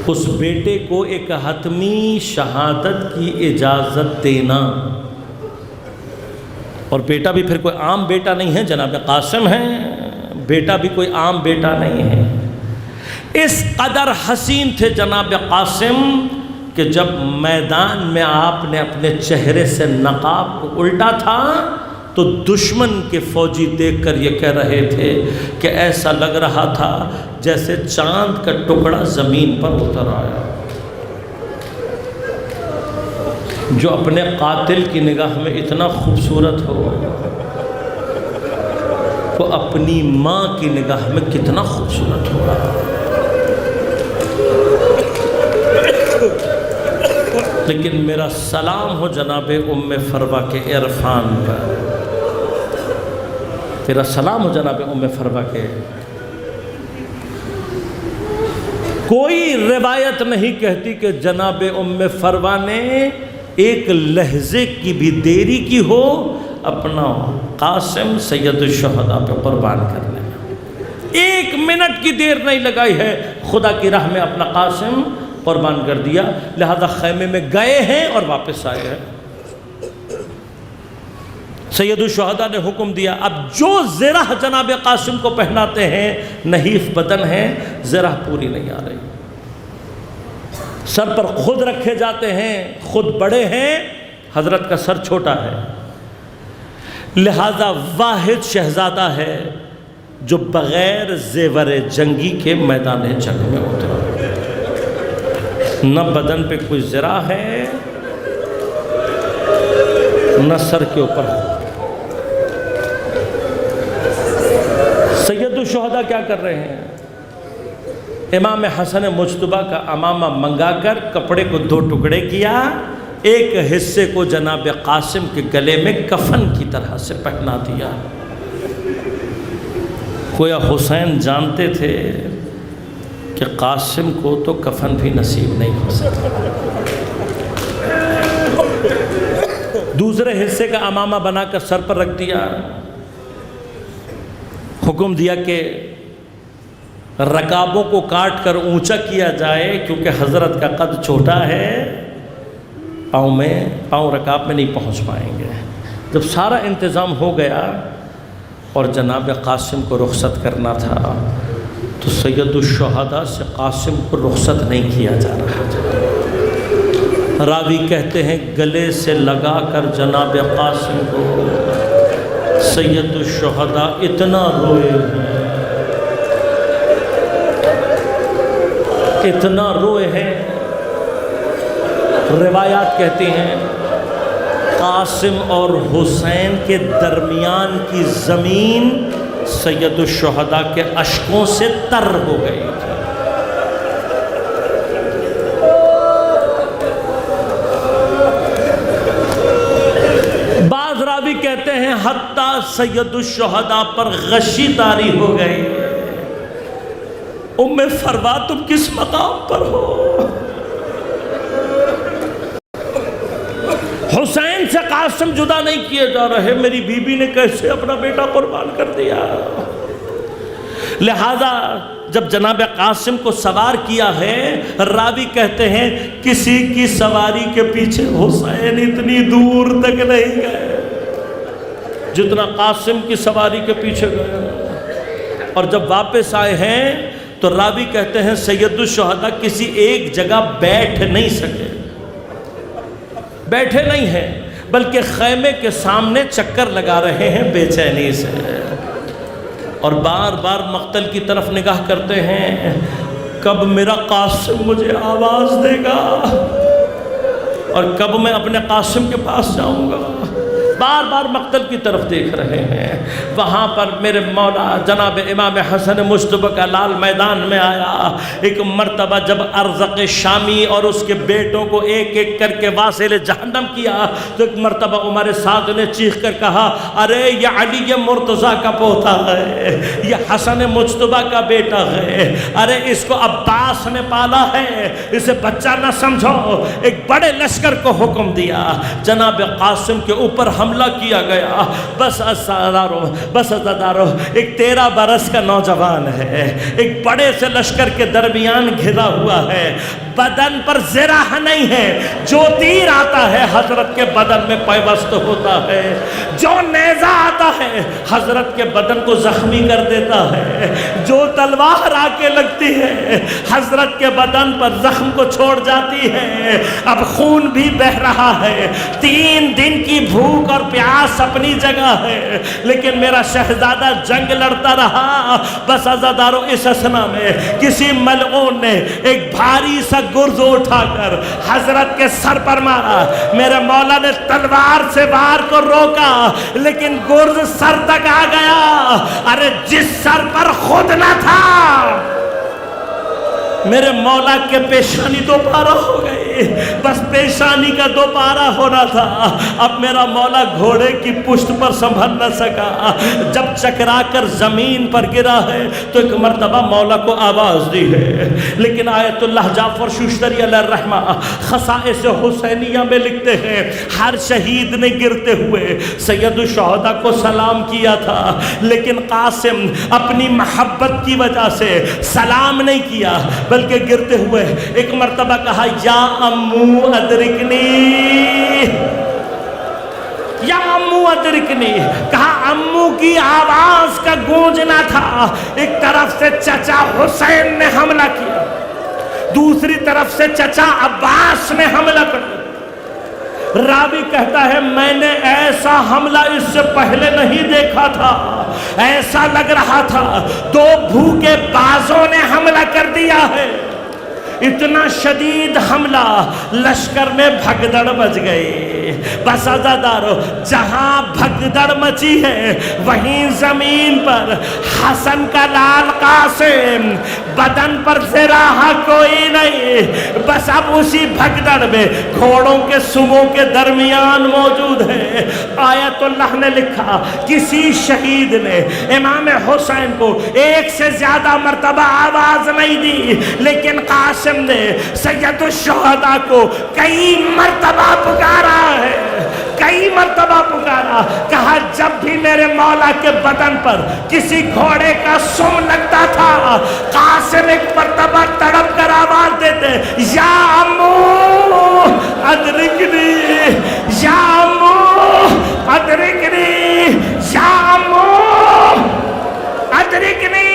[SPEAKER 1] اس بیٹے کو ایک حتمی شہادت کی اجازت دینا، اور بیٹا بھی پھر کوئی عام بیٹا نہیں ہے، جناب قاسم ہے، بیٹا بھی کوئی عام بیٹا نہیں ہے. اس قدر حسین تھے جناب قاسم کہ جب میدان میں آپ نے اپنے چہرے سے نقاب کو الٹا تھا تو دشمن کے فوجی دیکھ کر یہ کہہ رہے تھے کہ ایسا لگ رہا تھا جیسے چاند کا ٹکڑا زمین پر اتر آیا. جو اپنے قاتل کی نگاہ میں اتنا خوبصورت ہو وہ اپنی ماں کی نگاہ میں کتنا خوبصورت ہوگا. لیکن میرا سلام ہو جناب ام فروا کے عرفان پر، میرا سلام ہو جناب ام فروا کے. کوئی روایت نہیں کہتی کہ جناب ام فروا نے ایک لہجے کی بھی دیری کی ہو اپنا قاسم سید الشہداء پہ قربان کرنے میں. 1 منٹ کی دیر نہیں لگائی ہے، خدا کی راہ میں اپنا قاسم قربان کر دیا. لہذا خیمے میں گئے ہیں اور واپس آئے ہیں. سید الشہداء نے حکم دیا اب جو زرہ جناب قاسم کو پہناتے ہیں، نحیف بدن ہے، زرہ پوری نہیں آ رہی، سر پر خود رکھے جاتے ہیں، خود بڑے ہیں، حضرت کا سر چھوٹا ہے. لہذا واحد شہزادہ ہے جو بغیر زیور جنگی کے میدان جنگ میں اترا. نہ بدن پہ کوئی زرہ ہے، نہ سر کے اوپر. سید الشہداء کیا کر رہے ہیں؟ امام حسن مجتبیٰ کا عمامہ منگا کر کپڑے کو 2 ٹکڑے کیا، ایک حصے کو جناب قاسم کے گلے میں کفن کی طرح سے پہنا دیا. گویا حسین جانتے تھے کہ قاسم کو تو کفن بھی نصیب نہیں ہو سکتا. دوسرے حصے کا عمامہ بنا کر سر پر رکھ دیا. حکم دیا کہ رکابوں کو کاٹ کر اونچا کیا جائے کیونکہ حضرت کا قد چھوٹا ہے، پاؤں رکاب میں نہیں پہنچ پائیں گے. جب سارا انتظام ہو گیا اور جناب قاسم کو رخصت کرنا تھا تو سید الشہداء سے قاسم کو رخصت نہیں کیا جا رہا تھا. راوی کہتے ہیں گلے سے لگا کر جناب قاسم کو سید الشہداء اتنا روئے ہیں، اتنا روئے ہیں. روایات کہتی ہیں قاسم اور حسین کے درمیان کی زمین سید الشہداء کے اشکوں سے تر ہو گئی تھی. بعض راوی کہتے ہیں حتیٰ سید الشہداء پر غشی طاری ہو گئی. ام فروا تم کس مقام پر ہو؟ حسین سے قاسم جدا نہیں کیے جا رہے، میری بیوی نے کیسے اپنا بیٹا قربان کر دیا. لہذا جب جناب قاسم کو سوار کیا ہے، راوی کہتے ہیں کسی کی سواری کے پیچھے حسین اتنی دور تک نہیں گئے جتنا قاسم کی سواری کے پیچھے گئے. اور جب واپس آئے ہیں تو راوی کہتے ہیں سید الشہداء کسی ایک جگہ بیٹھ نہیں سکے، بیٹھے نہیں ہیں بلکہ خیمے کے سامنے چکر لگا رہے ہیں بے چینی سے، اور بار بار مقتل کی طرف نگاہ کرتے ہیں کب میرا قاسم مجھے آواز دے گا اور کب میں اپنے قاسم کے پاس جاؤں گا. بار بار مقتل کی طرف دیکھ رہے ہیں. وہاں پر میرے مولا جناب امام حسن مجتبی کا لال میدان میں آیا۔ ایک مرتبہ جب ارزق شامی اور اس کے بیٹوں کو ایک ایک کر کے واصل جہنم کیا تو ایک مرتبہ عمر سعد نے چیخ کر کہا ارے یہ علی مرتضیٰ کا پوتا ہے، یہ حسن مجتبی کا بیٹا ہے، ارے اس کو عباس نے پالا ہے، اسے بچہ نہ سمجھو۔ ایک بڑے لشکر کو حکم دیا، جناب قاسم کے اوپر حملہ کیا گیا۔ بس عزادارو ایک 13 برس کا نوجوان ہے، ایک بڑے سے لشکر کے درمیان گھرا ہوا ہے، بدن پر زرہ نہیں ہے، جو تیر آتا ہے حضرت کے بدن میں پیوست ہوتا ہے، جو نیزہ آتا ہے حضرت کے بدن کو زخمی کر دیتا ہے، جو تلوار آ کے لگتی ہے حضرت کے بدن پر زخم کو چھوڑ جاتی ہے۔ اب خون بھی بہ رہا ہے، 3 دن کی بھوک اور پیاس اپنی جگہ ہے، لیکن میرا شہزادہ جنگ لڑتا رہا۔ بس عزادارو اس اثنا میں کسی ملعون نے ایک بھاری سا گرز اٹھا کر حضرت کے سر پر مارا۔ میرے مولا نے تلوار سے وار کو روکا لیکن گرز سر تک آ گیا۔ ارے جس سر پر خود نہ تھا میرے مولا کے پیشانی 2 پارہ ہو گئی، بس پیشانی کا 2 پارہ ہونا تھا۔ اب میرا مولا گھوڑے کی پشت پر سنبھل نہ سکا، جب چکرا کر زمین پر گرا ہے تو ایک مرتبہ مولا کو آواز دی ہے۔ لیکن آیت اللہ جعفر شوشتری علیہ الرحمہ خصائص حسینیہ میں لکھتے ہیں ہر شہید نے گرتے ہوئے سید الشہداء کو سلام کیا تھا، لیکن قاسم اپنی محبت کی وجہ سے سلام نہیں کیا بلکہ گرتے ہوئے ایک مرتبہ کہا یا امو ادرکنی، یا امو ادرکنی، کہا امو کی آواز کا گونجنا تھا۔ ایک طرف سے چچا حسین نے حملہ کیا، دوسری طرف سے چچا عباس نے حملہ کیا۔ راوی کہتا ہے میں نے ایسا حملہ اس سے پہلے نہیں دیکھا تھا، ایسا لگ رہا تھا 2 بھوکے بازوں نے حملہ کر دیا ہے۔ اتنا شدید حملہ، لشکر میں بھگدڑ مچ گئی۔ بس عزادارو جہاں بھگدڑ مچی ہے وہیں زمین پر حسن کا لال قاسم، بدن پر زراح کوئی نہیں، بس اب اسی بھگدڑ میں گھوڑوں کے سموں کے درمیان موجود ہے۔ آیت اللہ نے لکھا کسی شہید نے امام حسین کو 1 سے زیادہ مرتبہ آواز نہیں دی، لیکن قاسم نے سید الشہداء کو کئی مرتبہ پکارا ہے، کئی مرتبہ پکارا۔ کہا جب بھی میرے مولا کے بدن پر کسی گھوڑے کا سم لگتا تھا قاسم ایک مرتبہ تڑپ کر آواز دیتے یا امو ادرکنی، یا امو ادرکنی، یا امو ادرکنی۔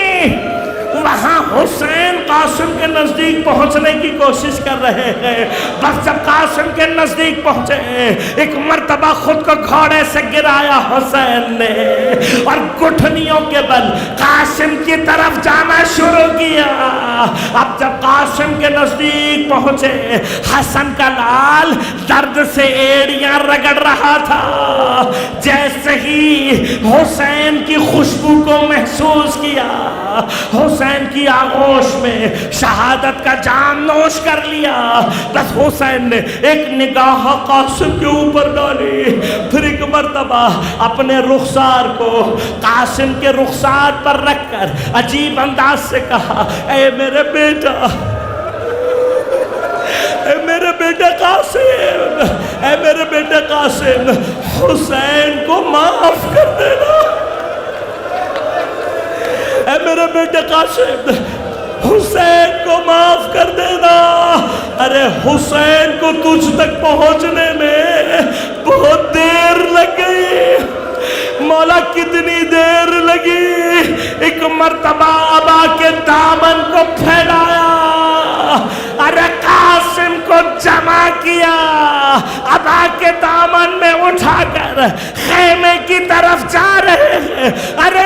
[SPEAKER 1] وہاں حسین قاسم کے نزدیک پہنچنے کی کوشش کر رہے ہیں، بس جب قاسم کے نزدیک پہنچے ایک مرتبہ خود کو گھوڑے سے گرایا حسین نے اور گھٹنیوں کے بل قاسم کی طرف جانا شروع کیا۔ اب جب قاسم کے نزدیک پہنچے حسن کا لال درد سے ایڑیاں رگڑ رہا تھا۔ جیسے ہی حسین کی خوشبو کو محسوس کیا حسین کی آغوش میں شہادت کا جام نوش کر لیا۔ بس حسین نے ایک نگاہ قاسم کے اوپر ڈالی، پھر ایک مرتبہ اپنے رخسار کو قاسم کے رخسار پر رکھ کر عجیب انداز سے کہا اے میرے بیٹا، اے میرے بیٹے قاسم، اے میرے بیٹے قاسم، حسین کو معاف کر دینا، اے میرے بیٹے قاسم حسین کو معاف کر دینا۔ ارے حسین کو تجھ تک پہنچنے میں بہت دیر لگ گئی۔ مولا کتنی دیر لگی؟ ایک مرتبہ ابا کے دامن کو پھیلایا، ارے قاسم کو جمع کیا، ابا کے دامن میں اٹھا کر خیمے کی طرف جا رہے ہیں۔ ارے